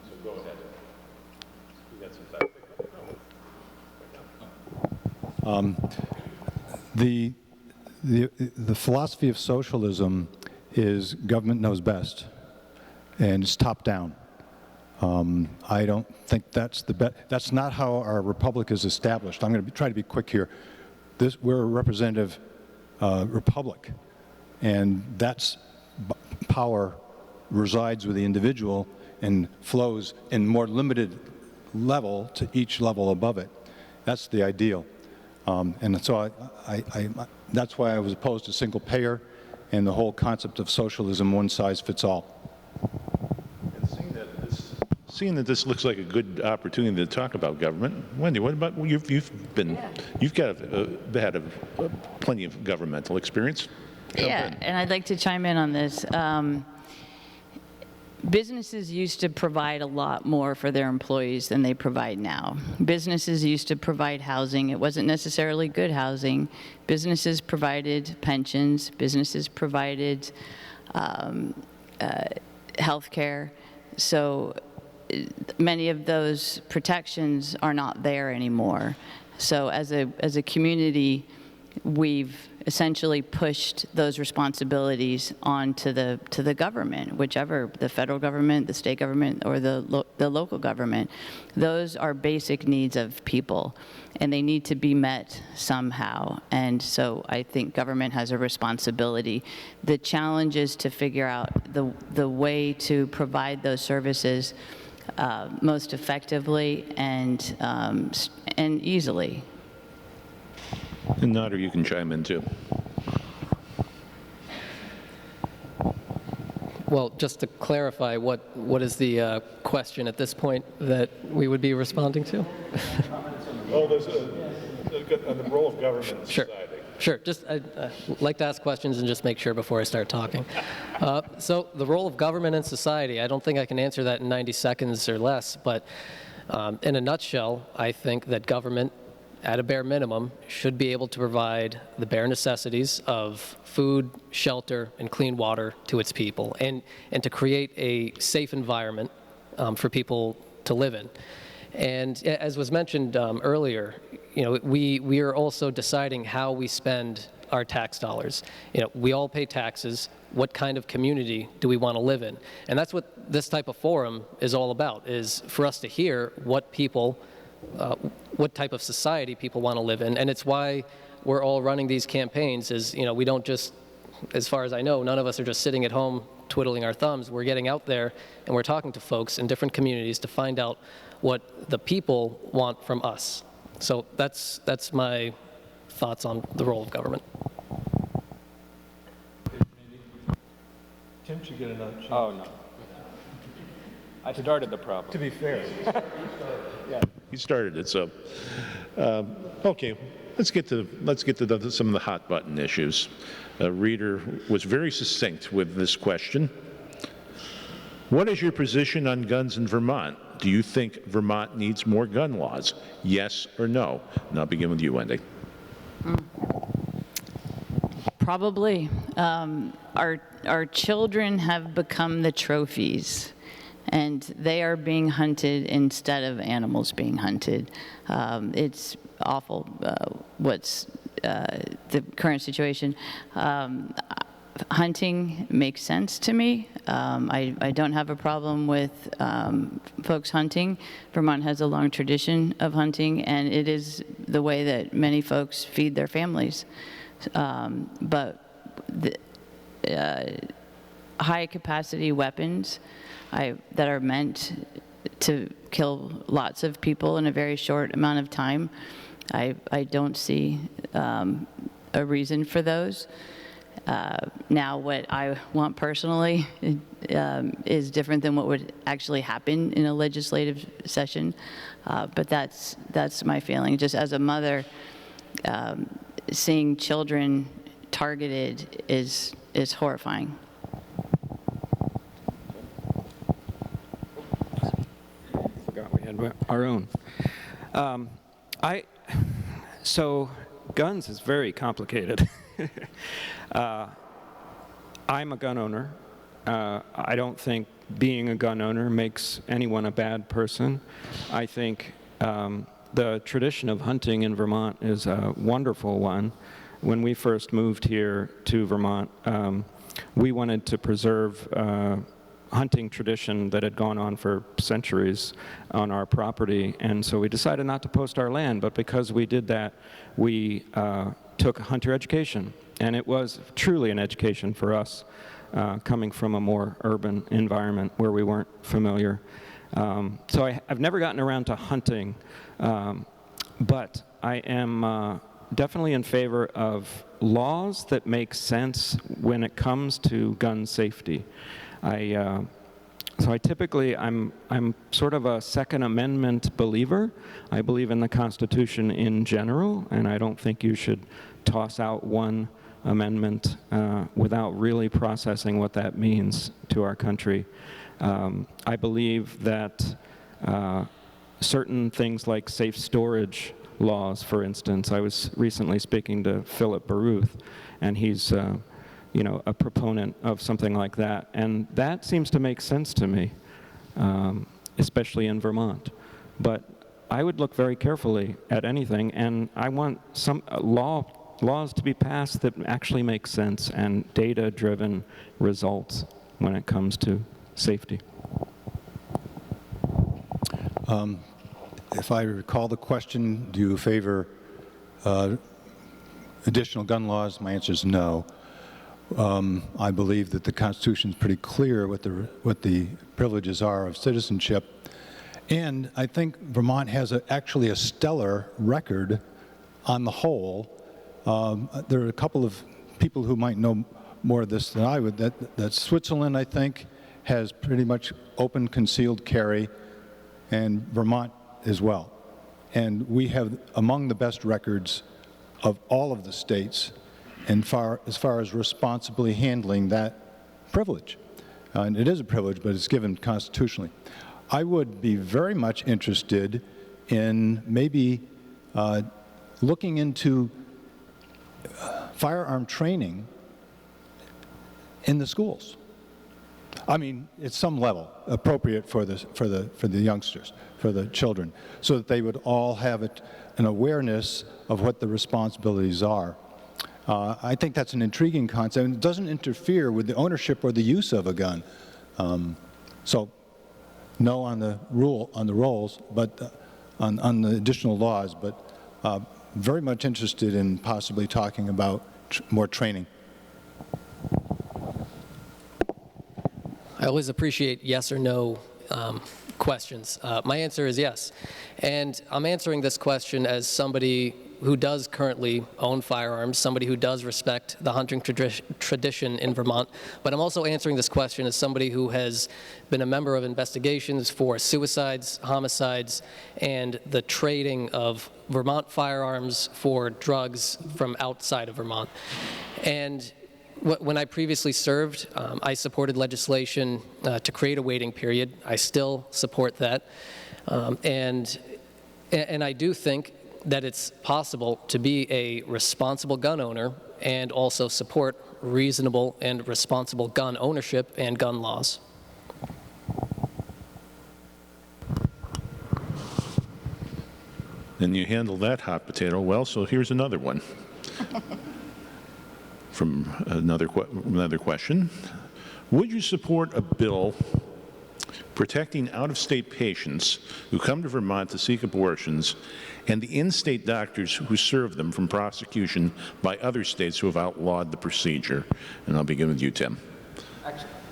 So go ahead. We got some time. The philosophy of socialism is government knows best, and it's top down. I don't think that's the best. That's not how our republic is established. I'm going to try to be quick here. We're a representative republic, and that's power resides with the individual and flows in more limited level to each level above it. That's the ideal. And so that's why I was opposed to single payer and the whole concept of socialism, one size fits all. And seeing that this looks like a good opportunity to talk about government, Wendy, what about you've got had plenty of governmental experience. Yeah, and I'd like to chime in on this. Businesses used to provide a lot more for their employees than they provide now. Businesses used to provide housing. It wasn't necessarily good housing. Businesses provided pensions. Businesses provided health care. So many of those protections are not there anymore. So as a community, we've essentially pushed those responsibilities onto the government, whichever, the federal government, the state government, or the local government. Those are basic needs of people, and they need to be met somehow. And so I think government has a responsibility. The challenge is to figure out the way to provide those services most effectively and easily. And Nader, you can chime in too. Well, just to clarify, what is the question at this point that we would be responding to? Oh, there's the role of government in society. Sure. Just I'd like to ask questions and just make sure before I start talking. So the role of government in society, I don't think I can answer that in 90 seconds or less, but in a nutshell, I think that government, at a bare minimum, should be able to provide the bare necessities of food, shelter, and clean water to its people, and to create a safe environment for people to live in. And as was mentioned earlier, we are also deciding how we spend our tax dollars. We all pay taxes. What kind of community do we want to live in? And that's what this type of forum is all about, is for us to hear what type of society people want to live in. And it's why we're all running these campaigns, is, we don't just, as far as I know, none of us are just sitting at home twiddling our thumbs. We're getting out there and we're talking to folks in different communities to find out what the people want from us. So that's my thoughts on the role of government. Tim should get another chance. Oh, no. I started the problem. To be fair. You started it, so okay. Let's get to some of the hot button issues. Reader was very succinct with this question. What is your position on guns in Vermont? Do you think Vermont needs more gun laws? Yes or no? And I'll begin with you, Wendy. Probably. Our children have become the trophies, and they are being hunted instead of animals being hunted. It's awful what's the current situation. Hunting makes sense to me. I don't have a problem with folks hunting. Vermont has a long tradition of hunting, and it is the way that many folks feed their families. But the high-capacity weapons that are meant to kill lots of people in a very short amount of time, I don't see a reason for those. Now, what I want personally is different than what would actually happen in a legislative session, but that's my feeling. Just as a mother, seeing children targeted is horrifying. Forgot we had our own. So guns is very complicated. I'm a gun owner. I don't think being a gun owner makes anyone a bad person. I think the tradition of hunting in Vermont is a wonderful one. When we first moved here to Vermont, we wanted to preserve hunting tradition that had gone on for centuries on our property, and so we decided not to post our land, but because we did that, we took hunter education, and it was truly an education for us, coming from a more urban environment where we weren't familiar. So I've never gotten around to hunting, but I am definitely in favor of laws that make sense when it comes to gun safety. So I typically, I'm sort of a Second Amendment believer. I believe in the Constitution in general, and I don't think you should toss out one amendment without really processing what that means to our country. I believe that certain things like safe storage laws, for instance, I was recently speaking to Philip Baruth, and he's a proponent of something like that. And that seems to make sense to me, especially in Vermont. But I would look very carefully at anything, and I want some law laws to be passed that actually make sense and data-driven results when it comes to safety. If I recall the question, do you favor additional gun laws? My answer is no. I believe that the Constitution is pretty clear what the privileges are of citizenship. And I think Vermont has actually a stellar record on the whole. There are a couple of people who might know more of this than I would, that Switzerland, I think, has pretty much open concealed carry, and Vermont as well. And we have among the best records of all of the states as far as responsibly handling that privilege. And it is a privilege, but it's given constitutionally. I would be very much interested in maybe looking into firearm training in the schools. I mean, at some level, appropriate for the youngsters, for the children, so that they would all have an awareness of what the responsibilities are. I think that's an intriguing concept, and it doesn't interfere with the ownership or the use of a gun. So, no on the roles, but on the additional laws. But very much interested in possibly talking about more training. I always appreciate yes or no questions. My answer is yes. And I'm answering this question as somebody who does currently own firearms, somebody who does respect the hunting tradition in Vermont, but I'm also answering this question as somebody who has been a member of investigations for suicides, homicides, and the trading of Vermont firearms for drugs from outside of Vermont. And when I previously served, I supported legislation to create a waiting period. I still support that. And I do think that it's possible to be a responsible gun owner and also support reasonable and responsible gun ownership and gun laws. And you handled that hot potato well, so here's another one. From another question. Would you support a bill protecting out-of-state patients who come to Vermont to seek abortions and the in-state doctors who serve them from prosecution by other states who have outlawed the procedure? And I'll begin with you, Tim.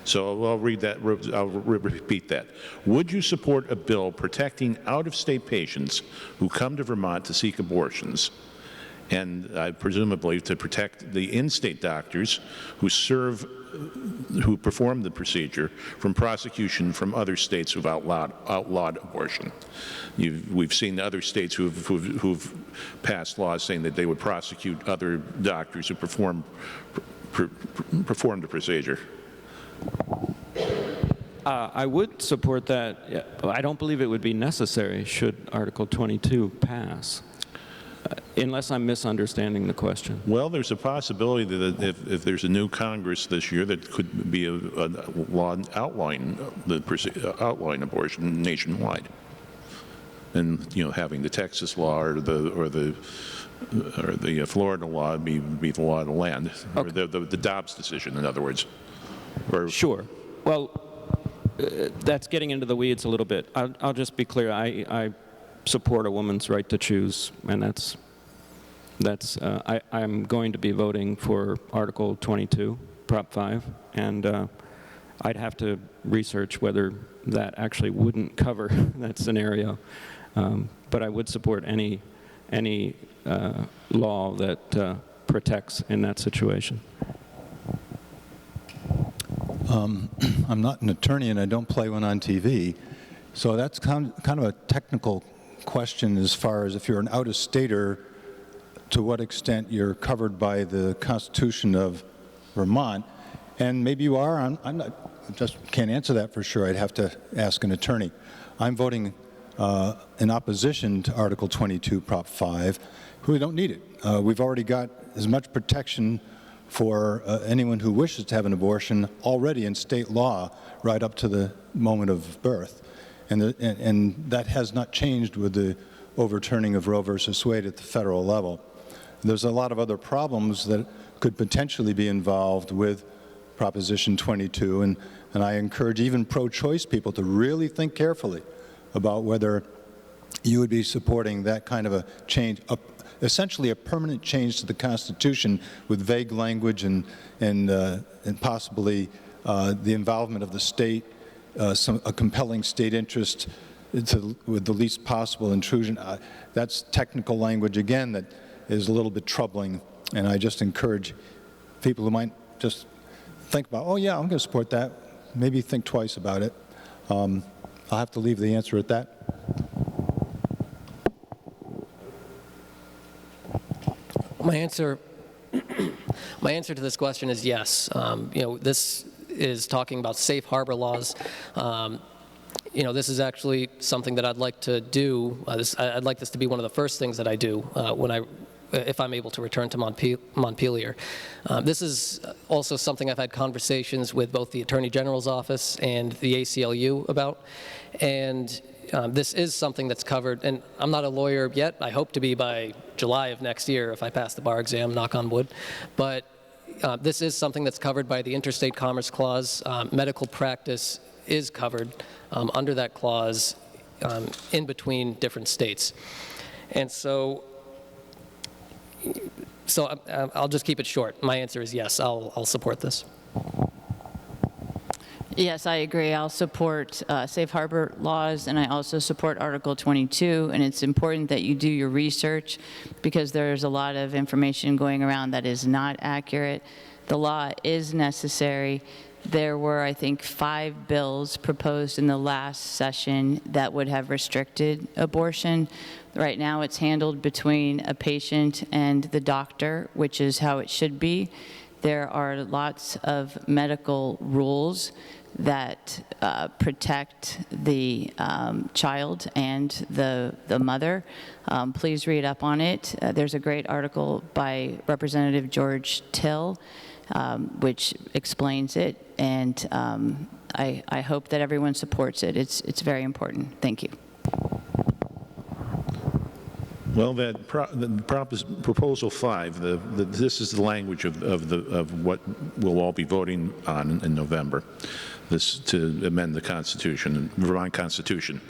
So I'll read that. I'll repeat that. Would you support a bill protecting out-of-state patients who come to Vermont to seek abortions, and presumably to protect the in-state doctors who perform the procedure from prosecution from other states who've outlawed abortion? We've seen other states who've passed laws saying that they would prosecute other doctors who perform the procedure. I would support that. I don't believe it would be necessary should Article 22 pass. Unless I'm misunderstanding the question. Well, there's a possibility that if there's a new Congress this year, that could be a law outlawing abortion nationwide, and having the Texas law or the Florida law be the law of the land, okay. Or the Dobbs decision, in other words. Sure. Well, that's getting into the weeds a little bit. I'll just be clear. I support a woman's right to choose, and I'm going to be voting for Article 22, Prop 5, and I'd have to research whether that actually wouldn't cover that scenario. But I would support any law that protects in that situation. I'm not an attorney and I don't play one on TV, so that's kind of a technical question as far as if you're an out-of-stater, to what extent you're covered by the Constitution of Vermont. And maybe you are. I just can't answer that for sure. I'd have to ask an attorney. I'm voting in opposition to Article 22, Prop 5. We don't need it. We've already got as much protection for anyone who wishes to have an abortion already in state law right up to the moment of birth. And that has not changed with the overturning of Roe versus Wade at the federal level. there's a lot of other problems that could potentially be involved with Proposition 22, and I encourage even pro-choice people to really think carefully about whether you would be supporting that kind of a change, essentially a permanent change to the Constitution with vague language and possibly the involvement of the state, a compelling state interest with the least possible intrusion. That's technical language, again, that is a little bit troubling, and I just encourage people who might just think about, oh yeah, I'm going to support that, maybe think twice about it. I'll have to leave the answer at that. My answer to this question is yes. This is talking about safe harbor laws. This is actually something that I'd like to do. I'd like this to be one of the first things that I do if I'm able to return to Montpelier. This is also something I've had conversations with both the Attorney General's office and the ACLU about, and this is something that's covered, and I'm not a lawyer yet. I hope to be by July of next year if I pass the bar exam, knock on wood. But this is something that's covered by the Interstate Commerce Clause. Medical practice is covered under that clause in between different states. And so I'll just keep it short. My answer is yes, I'll support this. Yes, I agree. I'll support safe harbor laws, and I also support Article 22, and it's important that you do your research because there's a lot of information going around that is not accurate. The law is necessary. There were, I think, 5 bills proposed in the last session that would have restricted abortion. Right now, it's handled between a patient and the doctor, which is how it should be. There are lots of medical rules that protect the child and the mother. Please read up on it. There's a great article by Representative George Till, which explains it, and I hope that everyone supports it. It's very important. Thank you. Well, Proposal 5, this is the language of what we'll all be voting on in November, this to amend the Constitution, the Vermont Constitution.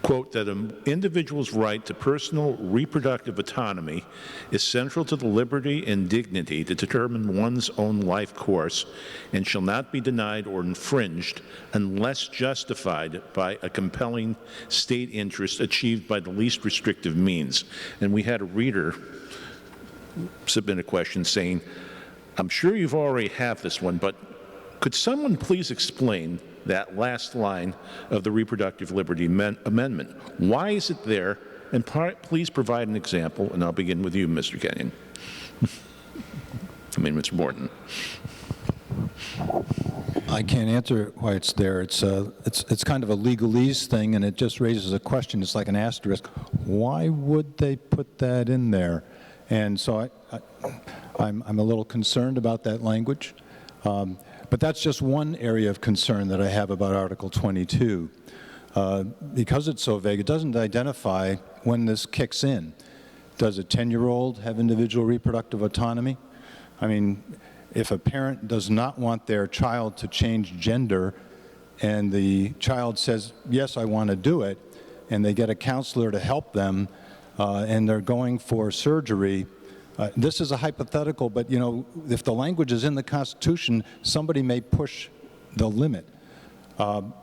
Quote, that an individual's right to personal reproductive autonomy is central to the liberty and dignity to determine one's own life course and shall not be denied or infringed unless justified by a compelling state interest achieved by the least restrictive means. And we had a reader submit a question saying, I'm sure you've already have this one, but could someone please explain that last line of the Reproductive Liberty Amendment? Why is it there? And please provide an example, and I'll begin with you, Mr. Kenyon. Mr. Morton. I can't answer why it's there. It's kind of a legalese thing, and it just raises a question. It's like an asterisk. Why would they put that in there? And so I'm a little concerned about that language. But that's just one area of concern that I have about Article 22. Because it's so vague, it doesn't identify when this kicks in. Does a 10-year-old have individual reproductive autonomy? I mean, if a parent does not want their child to change gender and the child says, yes, I want to do it, and they get a counselor to help them, and they're going for surgery, this is a hypothetical, but if the language is in the Constitution, somebody may push the limit.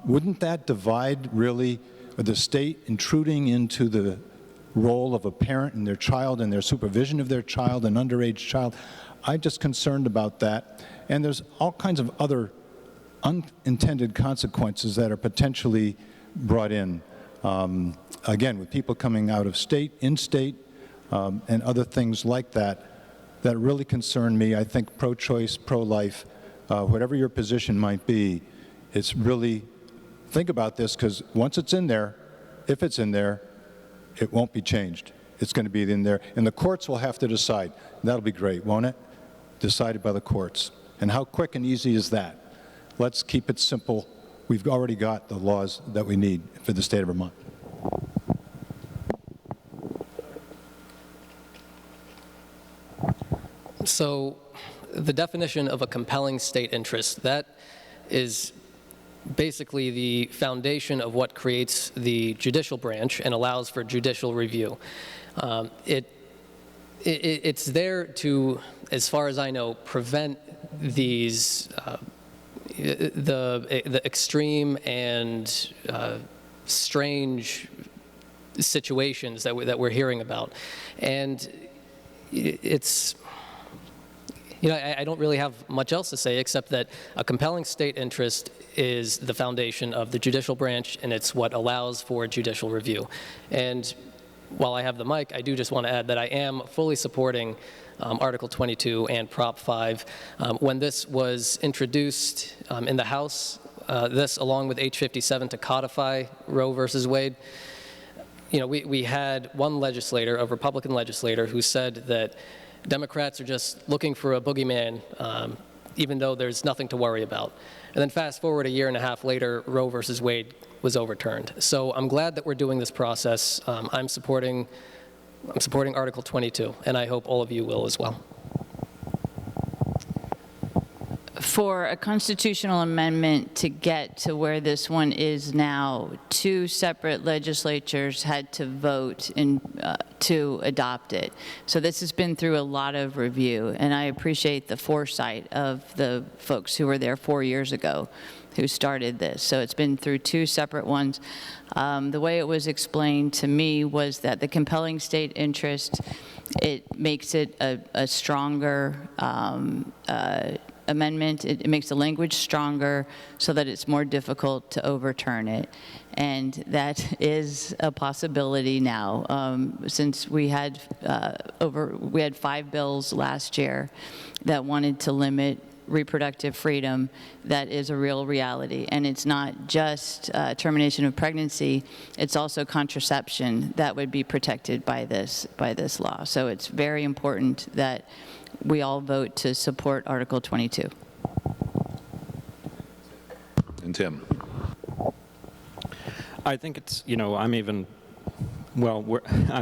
Wouldn't that divide really the state intruding into the role of a parent and their child and their supervision of their child, an underage child? I'm just concerned about that. And there's all kinds of other unintended consequences that are potentially brought in. Again, with people coming out of state, in-state, and other things like that, that really concern me. I think pro-choice, pro-life, whatever your position might be, it's really, think about this, because once it's in there, if it's in there, it won't be changed. It's going to be in there, and the courts will have to decide. That'll be great, won't it? Decided by the courts. And how quick and easy is that? Let's keep it simple. We've already got the laws that we need for the state of Vermont. So the definition of a compelling state interest, that is basically the foundation of what creates the judicial branch and allows for judicial review. It's there to, as far as I know, prevent these the extreme and strange situations that we're hearing about, and it's. I don't really have much else to say except that a compelling state interest is the foundation of the judicial branch, and it's what allows for judicial review. And while I have the mic, I do just want to add that I am fully supporting Article 22 and Prop 5. When this was introduced in the House, this along with H57 to codify Roe versus Wade, we had one legislator, a Republican legislator, who said that Democrats are just looking for a boogeyman, even though there's nothing to worry about. And then fast forward a year and a half later, Roe versus Wade was overturned. So I'm glad that we're doing this process. I'm supporting Article 22, and I hope all of you will as well. For a constitutional amendment to get to where this one is now, 2 separate legislatures had to vote to adopt it. So this has been through a lot of review, and I appreciate the foresight of the folks who were there 4 years ago who started this. So it's been through 2 separate ones. The way it was explained to me was that the compelling state interest, it makes it a stronger amendment. It makes the language stronger so that it's more difficult to overturn it. And that is a possibility now. Since we had 5 bills last year that wanted to limit reproductive freedom, that is a real reality. And it's not just termination of pregnancy, it's also contraception that would be protected by this law. So it's very important that we all vote to support Article 22. And Tim. I think it's, I'm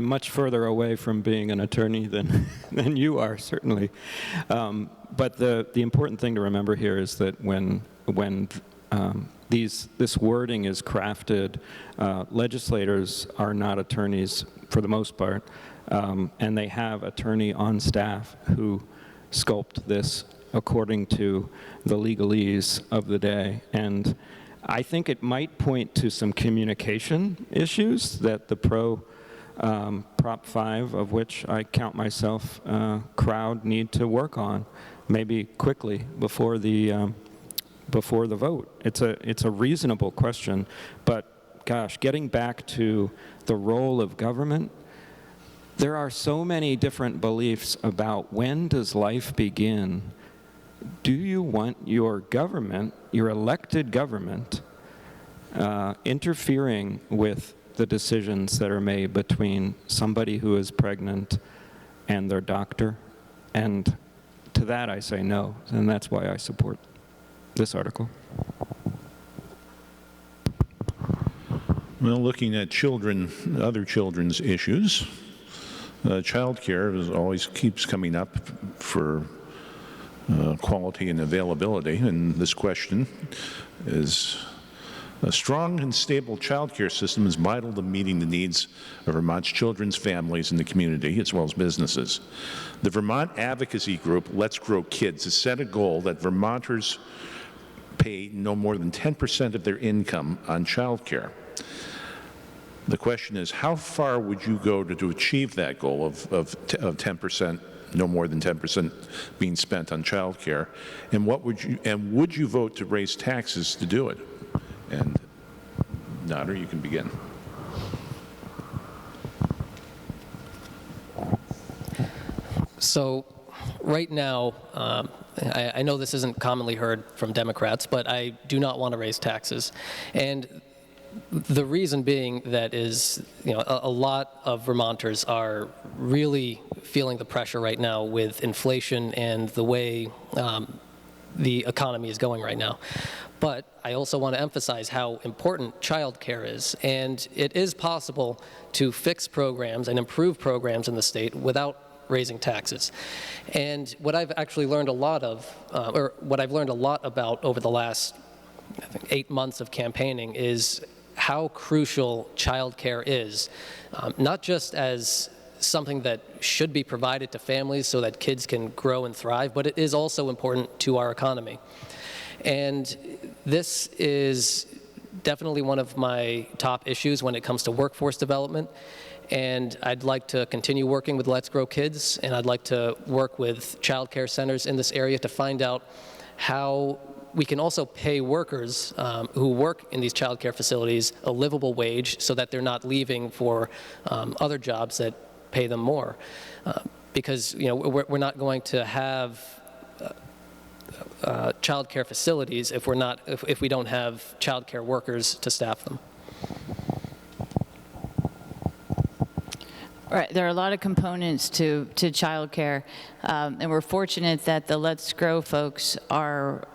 much further away from being an attorney than you are, certainly. But the important thing to remember here is that when this wording is crafted, legislators are not attorneys for the most part, and they have attorney on staff who sculpt this according to the legalese of the day. And I think it might point to some communication issues that the Prop 5, of which I count myself, crowd need to work on, maybe quickly before the vote. It's a reasonable question, but gosh, getting back to the role of government, there are so many different beliefs about when does life begin. Do you want your government, your elected government, interfering with the decisions that are made between somebody who is pregnant and their doctor? And to that I say no, and that's why I support this article. Well, looking at children, other children's issues, child care always keeps coming up for quality and availability, and this question is: a strong and stable child care system is vital to meeting the needs of Vermont's children's families and the community, as well as businesses. The Vermont advocacy group Let's Grow Kids has set a goal that Vermonters pay no more than 10% of their income on child care. The question is, how far would you go to achieve that goal of 10%, no more than 10% being spent on child care? And would you vote to raise taxes to do it? And Nader, you can begin. So right now, I know this isn't commonly heard from Democrats, but I do not want to raise taxes. And the reason being that is, a lot of Vermonters are really feeling the pressure right now with inflation and the way the economy is going right now. But I also want to emphasize how important child care is. And it is possible to fix programs and improve programs in the state without raising taxes. And what I've actually learned a lot of, or what I've learned a lot about over the last, I think, 8 months of campaigning is how crucial childcare is, not just as something that should be provided to families so that kids can grow and thrive, but it is also important to our economy. And this is definitely one of my top issues when it comes to workforce development. And I'd like to continue working with Let's Grow Kids, and I'd like to work with child care centers in this area to find out how we can also pay workers who work in these child care facilities a livable wage so that they're not leaving for other jobs that pay them more. Because we're not going to have child care facilities if we don't have child care workers to staff them. Right, there are a lot of components to childcare, and we're fortunate that the Let's Grow folks are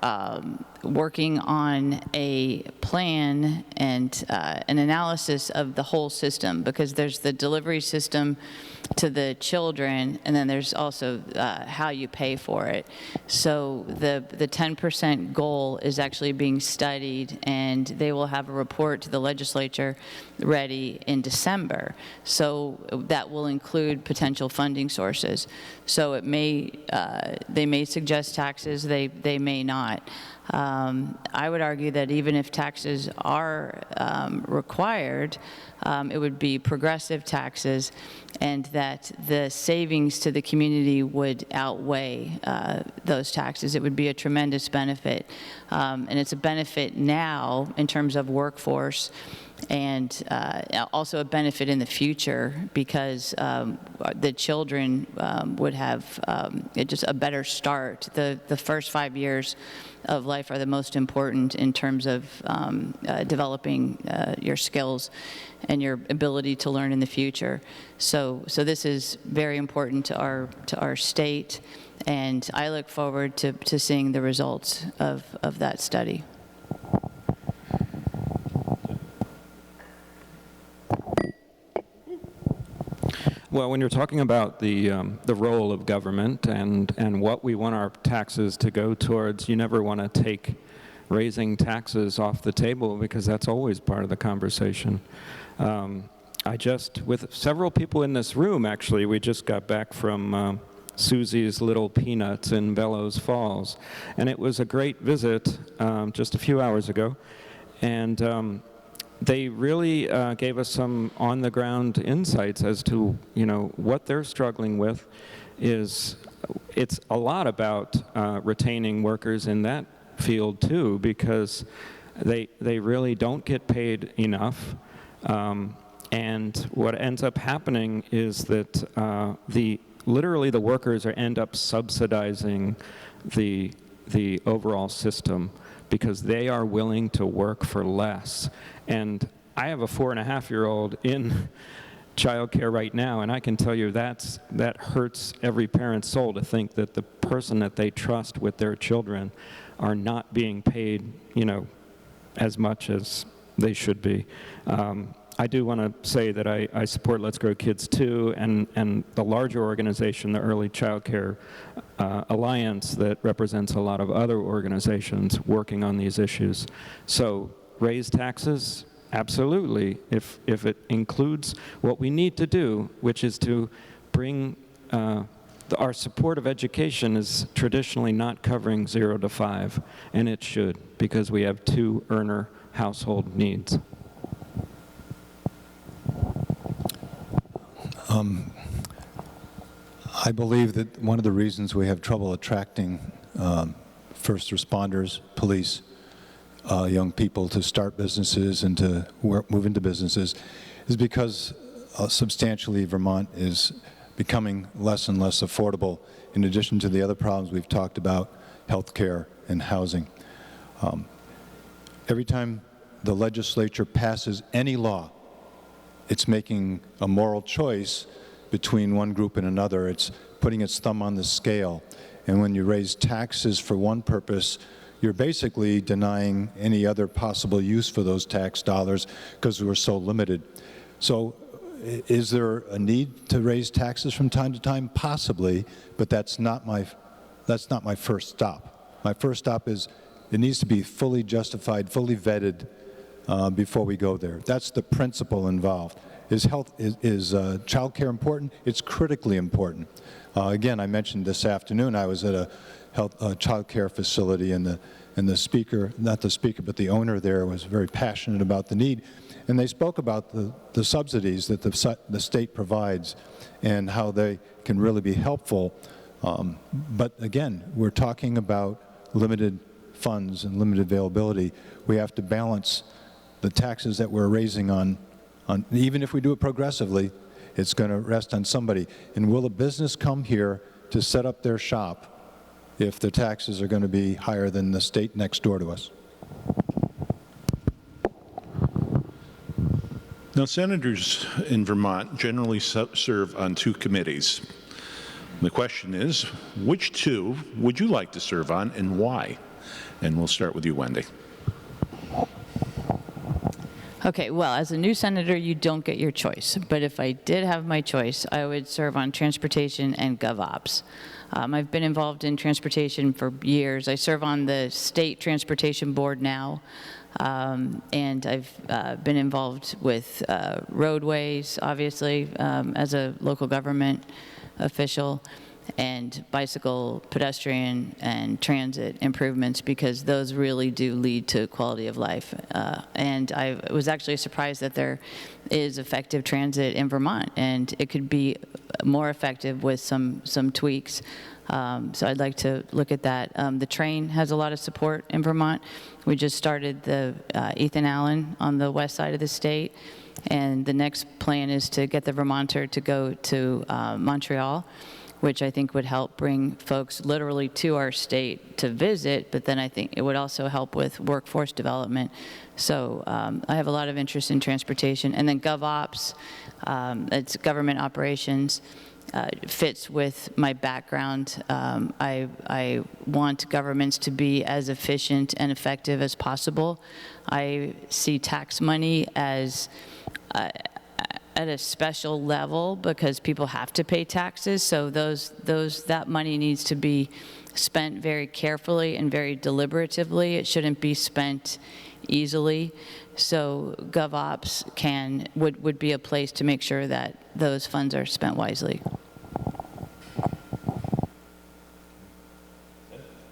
working on a plan and an analysis of the whole system, because there's the delivery system to the children, and then there's also how you pay for it. So the 10% goal is actually being studied, and they will have a report to the legislature ready in December. So that will include potential funding sources. So it may, they may suggest taxes, they may not. I would argue that even if taxes are required, it would be progressive taxes, and that the savings to the community would outweigh those taxes. It would be a tremendous benefit, and it's a benefit now in terms of workforce, and also a benefit in the future, because the children would have just a better start. The first 5 years of life are the most important in terms of developing your skills and your ability to learn in the future. So this is very important to our state, and I look forward to seeing the results of that study. Well, when you're talking about the role of government and what we want our taxes to go towards, you never want to take raising taxes off the table, because that's always part of the conversation. With several people in this room, actually, we just got back from Susie's Little Peanuts in Bellows Falls, and it was a great visit just a few hours ago, and they really gave us some on-the-ground insights as to, what they're struggling with. It's a lot about retaining workers in that field too, because they really don't get paid enough. And what ends up happening is that literally the workers end up subsidizing the overall system, because they are willing to work for less. And I have a 4.5-year-old in childcare right now, and I can tell you that hurts every parent's soul to think that the person that they trust with their children are not being paid, as much as they should be. I do want to say that I support Let's Grow Kids too, and the larger organization, the Early Child Care Alliance, that represents a lot of other organizations working on these issues. So raise taxes, absolutely, if it includes what we need to do, which is to bring our support of education is traditionally not covering 0 to 5, and it should, because we have 2 earner household needs. I believe that one of the reasons we have trouble attracting first responders, police, young people to start businesses and to move into businesses is because substantially Vermont is becoming less and less affordable, in addition to the other problems we've talked about, health care and housing. Every time the legislature passes any law, it's making a moral choice between one group and another. It's putting its thumb on the scale. And when you raise taxes for one purpose, you're basically denying any other possible use for those tax dollars, because we're so limited. So is there a need to raise taxes from time to time? Possibly, but that's not my first stop. My first stop is it needs to be fully justified, fully vetted before we go there. That's the principle involved. Is child care important? It's critically important. Again, I mentioned this afternoon I was at a child care facility, and the speaker, not the speaker, but the owner there was very passionate about the need. And they spoke about the subsidies that the state provides and how they can really be helpful. But again, we're talking about limited funds and limited availability. We have to balance the taxes that we're raising on even if we do it progressively, it's going to rest on somebody. And will a business come here to set up their shop if the taxes are going to be higher than the state next door to us? Now, senators in Vermont generally serve on 2 committees. The question is, which 2 would you like to serve on and why? And we'll start with you, Wendy. Okay, well, as a new senator, you don't get your choice. But if I did have my choice, I would serve on transportation and GovOps. I've been involved in transportation for years. I serve on the state transportation board now, and I've been involved with roadways, obviously, as a local government official, and bicycle, pedestrian, and transit improvements, because those really do lead to quality of life. And I was actually surprised that there is effective transit in Vermont, and it could be more effective with some tweaks. So I'd like to look at that. The train has a lot of support in Vermont. We just started the Ethan Allen on the west side of the state, and the next plan is to get the Vermonter to go to Montreal, which I think would help bring folks literally to our state to visit, but then I think it would also help with workforce development. So I have a lot of interest in transportation. And then GovOps, it's government operations, fits with my background. I want governments to be as efficient and effective as possible. I see tax money as at a special level because people have to pay taxes, so that money needs to be spent very carefully and very deliberatively. It shouldn't be spent easily. So GovOps would be a place to make sure that those funds are spent wisely.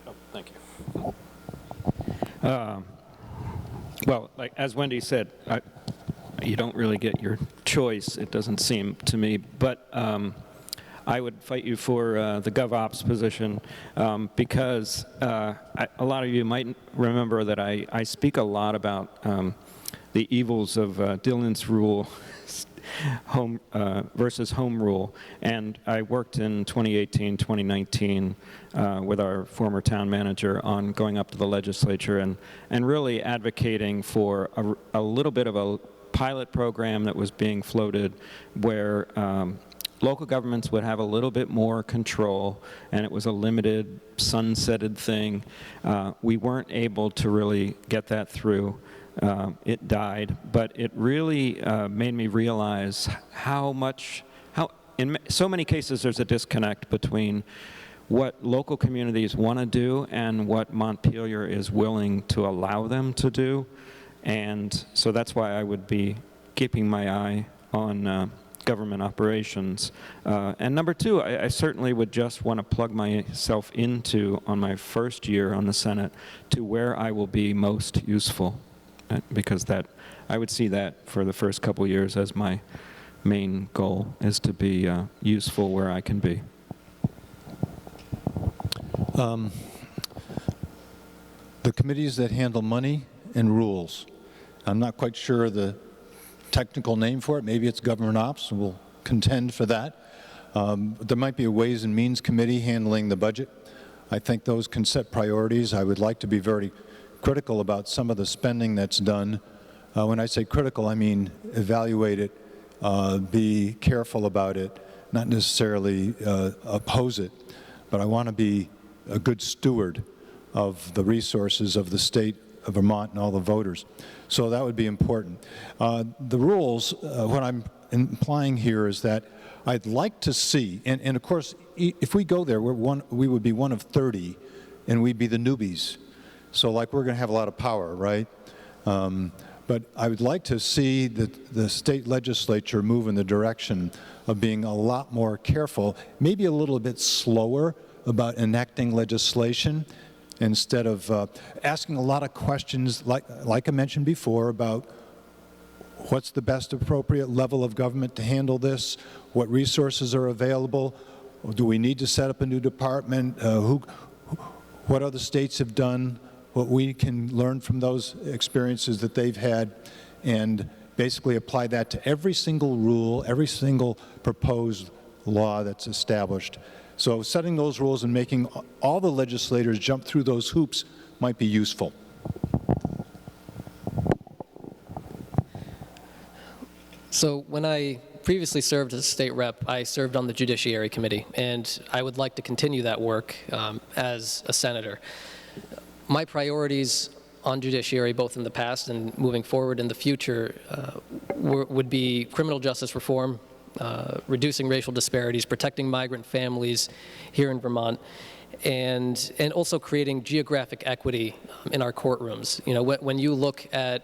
Oh, thank you. Well, like as Wendy said, you don't really get your choice, it doesn't seem to me, but I would fight you for the GovOps position because a lot of you might remember that I speak a lot about the evils of Dillon's rule versus home rule, and I worked in 2018, 2019 with our former town manager on going up to the legislature and really advocating for a little bit of a pilot program that was being floated where local governments would have a little bit more control, and it was a limited, sunsetted thing. We weren't able to really get that through. It died, but it really made me realize how in so many cases there's a disconnect between what local communities want to do and what Montpelier is willing to allow them to do. And so that's why I would be keeping my eye on government operations. And number 2, I certainly would just want to plug myself into, on my first year on the Senate, to where I will be most useful. Because I would see that for the first couple years as my main goal, is to be useful where I can be. The committees that handle money and rules. I'm not quite sure the technical name for it. Maybe it's government ops, and we'll contend for that. There might be a Ways and Means Committee handling the budget. I think those can set priorities. I would like to be very critical about some of the spending that's done. When I say critical, I mean evaluate it, be careful about it, not necessarily oppose it, but I want to be a good steward of the resources of the state of Vermont and all the voters. So that would be important. The rules, what I'm implying here is that I'd like to see, and of course, if we go there, we would be one of 30, and we'd be the newbies. So like we're going to have a lot of power, right? But I would like to see the state legislature move in the direction of being a lot more careful, maybe a little bit slower about enacting legislation, instead of asking a lot of questions, like I mentioned before, about what's the best appropriate level of government to handle this, what resources are available, do we need to set up a new department, what other states have done, what we can learn from those experiences that they've had, and basically apply that to every single rule, every single proposed law that's established. So setting those rules and making all the legislators jump through those hoops might be useful. So when I previously served as a state rep, I served on the Judiciary Committee, and I would like to continue that work as a senator. My priorities on judiciary, both in the past and moving forward in the future, would be criminal justice reform, reducing racial disparities, protecting migrant families here in Vermont, and also creating geographic equity in our courtrooms. You know, when you look at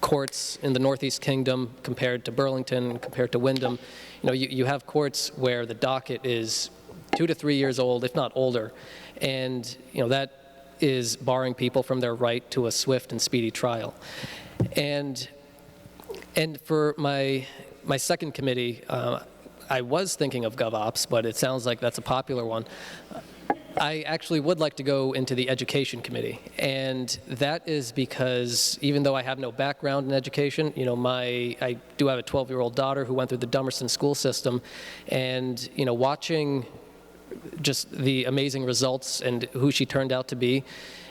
courts in the Northeast Kingdom compared to Burlington, compared to Windham, you know, you have courts where the docket is 2 to 3 years old, if not older, and you know that is barring people from their right to a swift and speedy trial. And for my second committee, I was thinking of GovOps, but it sounds like that's a popular one. I actually would like to go into the Education Committee, and that is because even though I have no background in education, you know, I do have a 12-year-old daughter who went through the Dummerston school system, and you know, watching just the amazing results and who she turned out to be,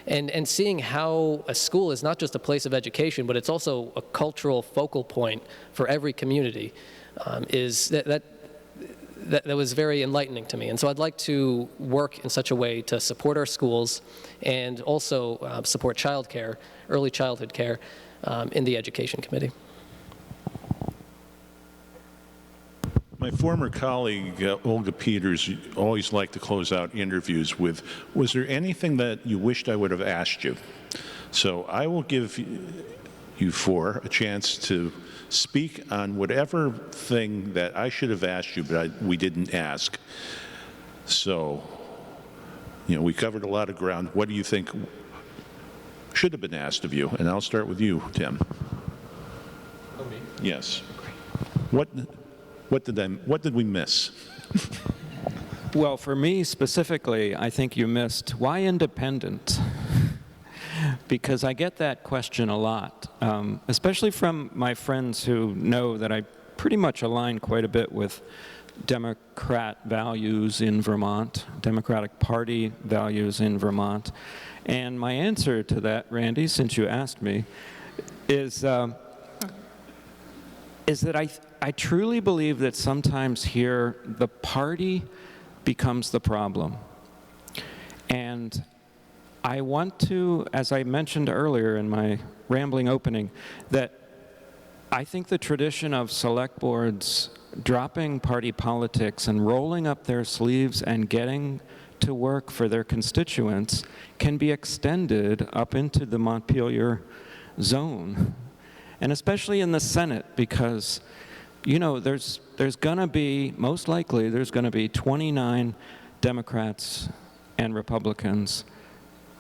and seeing how a school is not just a place of education, but it's also a cultural focal point for every community, that was very enlightening to me. And so I'd like to work in such a way to support our schools and also support child care, early childhood care, in the Education Committee. My former colleague, Olga Peters, always liked to close out interviews with, was there anything that you wished I would have asked you? So I will give you four a chance to speak on whatever thing that I should have asked you, but we didn't ask. So, you know, we covered a lot of ground. What do you think should have been asked of you? And I'll start with you, Tim. Oh, me? Yes. What did we miss? Well, for me specifically, I think you missed why independent? Because I get that question a lot, especially from my friends who know that I pretty much align quite a bit with Democrat values in Vermont, Democratic Party values in Vermont. And my answer to that, Randy, since you asked me, is that I truly believe that sometimes here the party becomes the problem. And I want to, as I mentioned earlier in my rambling opening, that I think the tradition of select boards dropping party politics and rolling up their sleeves and getting to work for their constituents can be extended up into the Montpelier zone. And especially in the Senate, because, you know, there's going to be, most likely, there's going to be 29 Democrats and Republicans,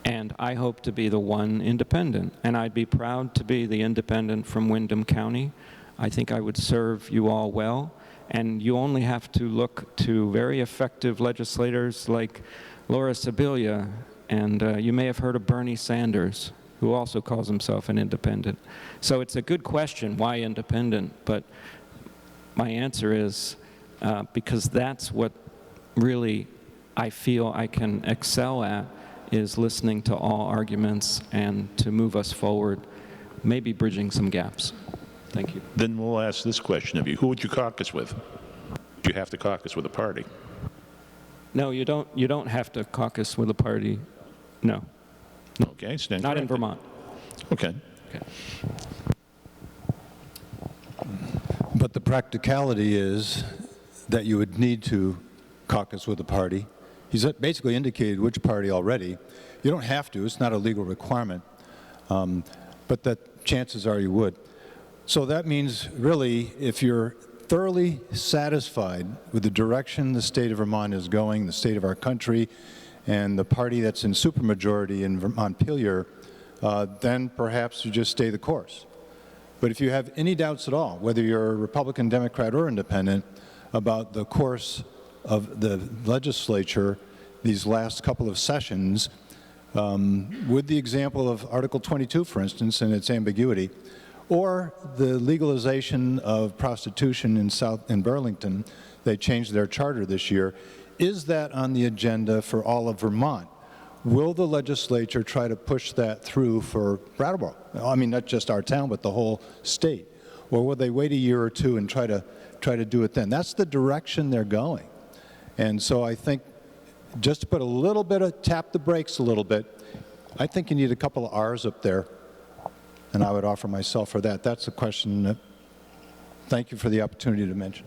and I hope to be the one independent. And I'd be proud to be the independent from Windham County. I think I would serve you all well, and you only have to look to very effective legislators like Laura Sibilia, and you may have heard of Bernie Sanders, who also calls himself an independent. So it's a good question, why independent? But my answer is because that's what really I feel I can excel at, is listening to all arguments and to move us forward, maybe bridging some gaps. Thank you. Then we'll ask this question of you. Who would you caucus with? You have to caucus with a party. No, you don't have to caucus with a party. No. Okay, stand Not in corrected. Vermont. Okay. Okay. But the practicality is that you would need to caucus with a party. He's basically indicated which party already. You don't have to. It's not a legal requirement. But that chances are you would. So that means, really, if you're thoroughly satisfied with the direction the state of Vermont is going, the state of our country, and the party that's in supermajority in Montpelier, then perhaps you just stay the course. But if you have any doubts at all, whether you're a Republican, Democrat, or Independent, about the course of the legislature these last couple of sessions, with the example of Article 22, for instance, and its ambiguity, or the legalization of prostitution in Burlington, they changed their charter this year, is that on the agenda for all of Vermont? Will the legislature try to push that through for Brattleboro? I mean, not just our town, but the whole state. Or will they wait a year or two and try to do it then? That's the direction they're going. And so I think just to put a little bit of, tap the brakes a little bit, I think you need a couple of R's up there, and I would offer myself for that. That's a question that, thank you for the opportunity to mention.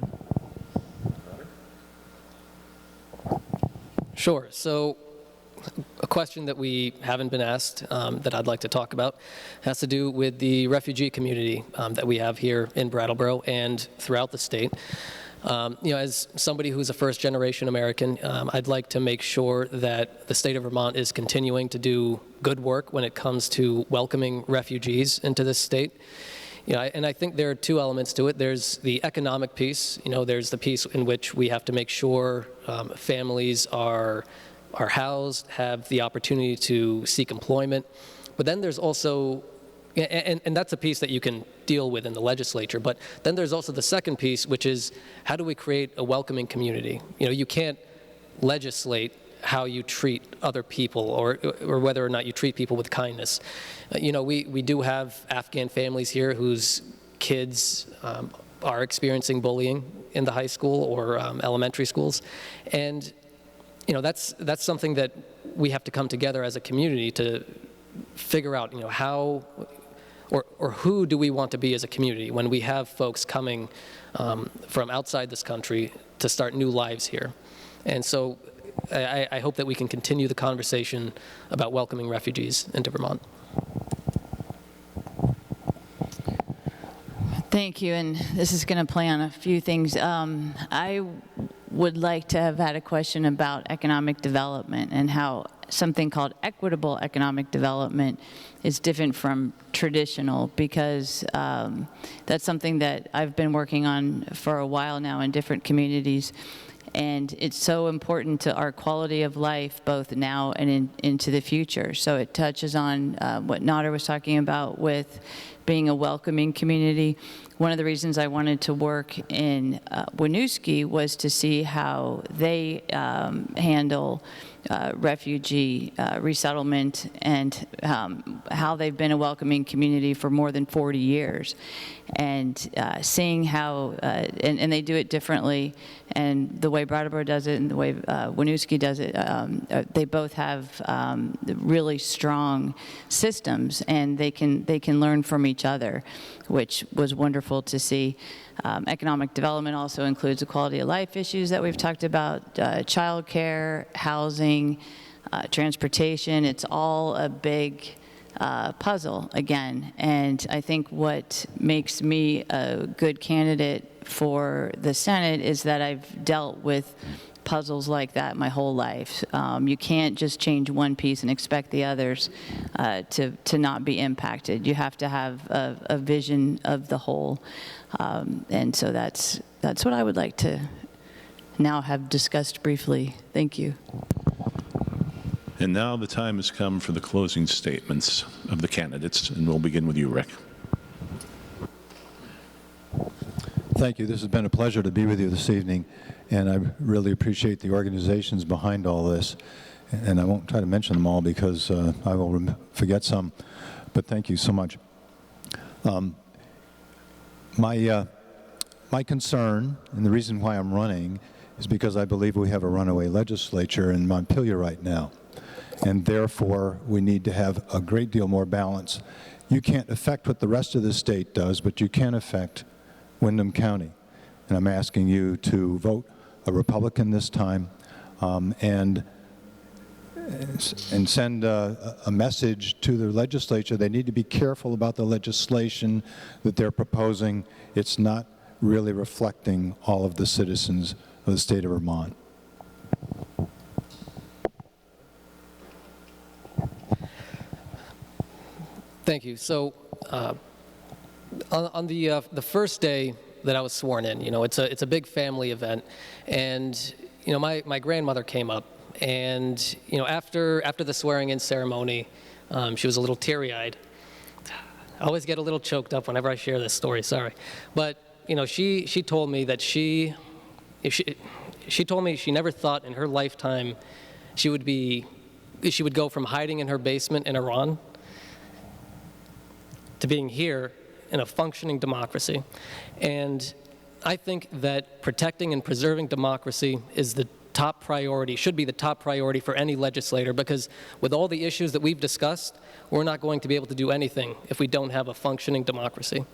Sure. So a question that we haven't been asked that I'd like to talk about has to do with the refugee community that we have here in Brattleboro and throughout the state. As somebody who's a first-generation American, I'd like to make sure that the state of Vermont is continuing to do good work when it comes to welcoming refugees into this state. And I think there are two elements to it. There's the economic piece. There's the piece in which we have to make sure families are housed, have the opportunity to seek employment. But then there's also, and that's a piece that you can deal with in the legislature, but then there's also the second piece, which is how do we create a welcoming community? You can't legislate how you treat other people or whether or not you treat people with kindness. We do have Afghan families here whose kids are experiencing bullying in the high school or elementary schools. And that's something that we have to come together as a community to figure out, how or who do we want to be as a community when we have folks coming from outside this country to start new lives here. And so I hope that we can continue the conversation about welcoming refugees into Vermont. Thank you, and this is going to play on a few things. I would like to have had a question about economic development and how something called equitable economic development is different from traditional, because that's something that I've been working on for a while now in different communities. And it's so important to our quality of life, both now and into the future. So it touches on what Nader was talking about with being a welcoming community. One of the reasons I wanted to work in Winooski was to see how they handle refugee resettlement and how they've been a welcoming community for more than 40 years. And seeing how, and they do it differently, and the way Brattleboro does it and the way Winooski does it, they both have really strong systems, and they can learn from each other, which was wonderful to see. Economic development also includes the quality of life issues that we've talked about, childcare, housing, transportation. It's all a big puzzle again. And I think what makes me a good candidate for the Senate is that I've dealt with puzzles like that my whole life. You can't just change one piece and expect the others to not be impacted. You have to have a vision of the whole. And so that's what I would like to now have discussed briefly. Thank you. And now the time has come for the closing statements of the candidates, and we'll begin with you, Rick. Thank you. This has been a pleasure to be with you this evening, and I really appreciate the organizations behind all this. And I won't try to mention them all because I will forget some, but thank you so much. My concern, and the reason why I'm running, is because I believe we have a runaway legislature in Montpelier right now, and therefore we need to have a great deal more balance. You can't affect what the rest of the state does, but you can affect Windham County. and I'm asking you to vote a Republican this time, and send a message to the legislature. They need to be careful about the legislation that they're proposing. It's not really reflecting all of the citizens of the state of Vermont. Thank you. So on the first day that I was sworn in, it's a big family event, and my grandmother came up, and after the swearing in ceremony, she was a little teary-eyed. I always get a little choked up whenever I share this story. Sorry, but she told me that she told me she never thought in her lifetime she would go from hiding in her basement in Iran to being here in a functioning democracy. And I think that protecting and preserving democracy is the top priority, should be the top priority for any legislator, because with all the issues that we've discussed, we're not going to be able to do anything if we don't have a functioning democracy.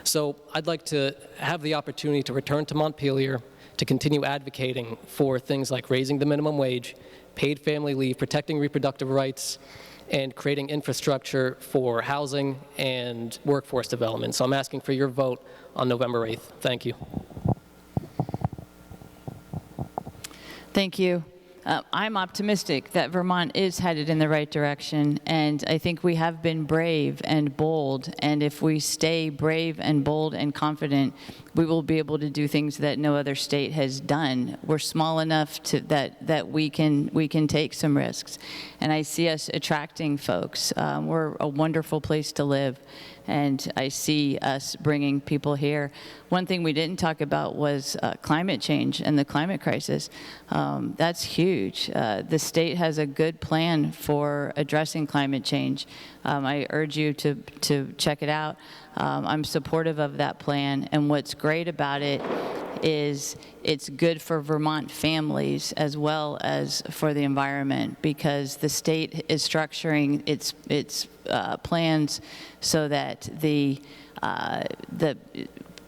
So I'd like to have the opportunity to return to Montpelier to continue advocating for things like raising the minimum wage, paid family leave, protecting reproductive rights, and creating infrastructure for housing and workforce development. So I'm asking for your vote on November 8th. Thank you. Thank you. I'm optimistic that Vermont is headed in the right direction, and I think we have been brave and bold, and if we stay brave and bold and confident, we will be able to do things that no other state has done. We're small enough that we can take some risks, and I see us attracting folks. We're a wonderful place to live, and I see us bringing people here. One thing we didn't talk about was climate change and the climate crisis. That's huge. The state has a good plan for addressing climate change. I urge you to check it out. I'm supportive of that plan, and what's great about it is it's good for Vermont families as well as for the environment, because the state is structuring its plans so that the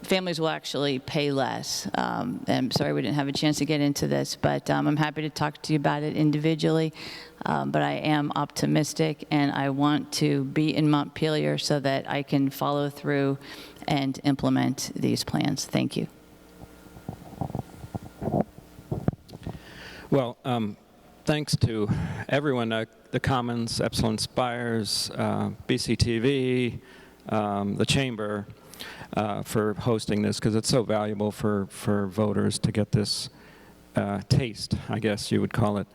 families will actually pay less. I'm sorry we didn't have a chance to get into this, but I'm happy to talk to you about it individually. But I am optimistic, and I want to be in Montpelier so that I can follow through and implement these plans. Thank you. Well, thanks to everyone, the Commons, Epsilon Spires, BCTV, the Chamber, for hosting this, because it's so valuable for voters to get this taste, I guess you would call it.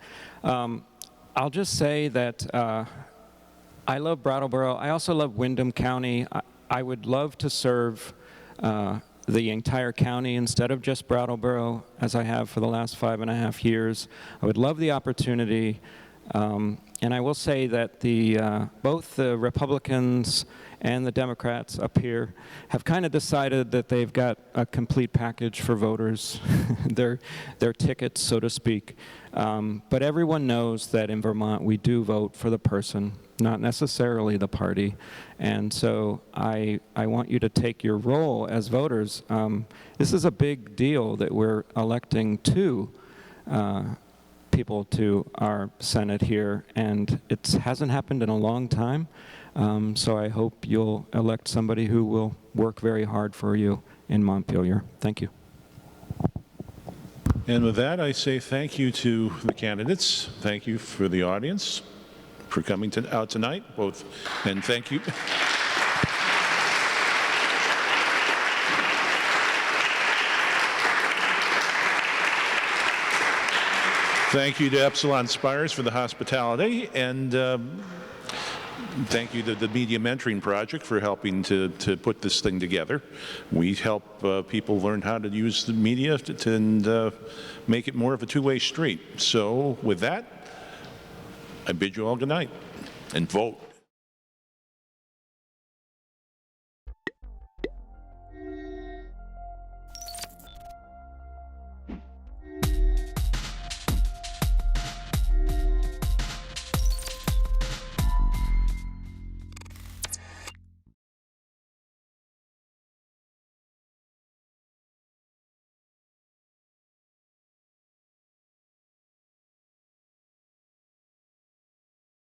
I'll just say that I love Brattleboro. I also love Windham County. I would love to serve the entire county instead of just Brattleboro, as I have for the last 5.5 years. I would love the opportunity. And I will say that both the Republicans and the Democrats up here have kind of decided that they've got a complete package for voters, their tickets, so to speak. But everyone knows that in Vermont we do vote for the person, not necessarily the party. And so I want you to take your role as voters. This is a big deal that we're electing two people to our Senate here, and it hasn't happened in a long time. So I hope you'll elect somebody who will work very hard for you in Montpelier. Thank you. And with that, I say thank you to the candidates. Thank you for the audience for coming out tonight, both, and thank you. Thank you to Epsilon Spires for the hospitality, and thank you to the Media Mentoring Project for helping to put this thing together. We help people learn how to use the media and make it more of a two-way street. So with that, I bid you all good night, and vote.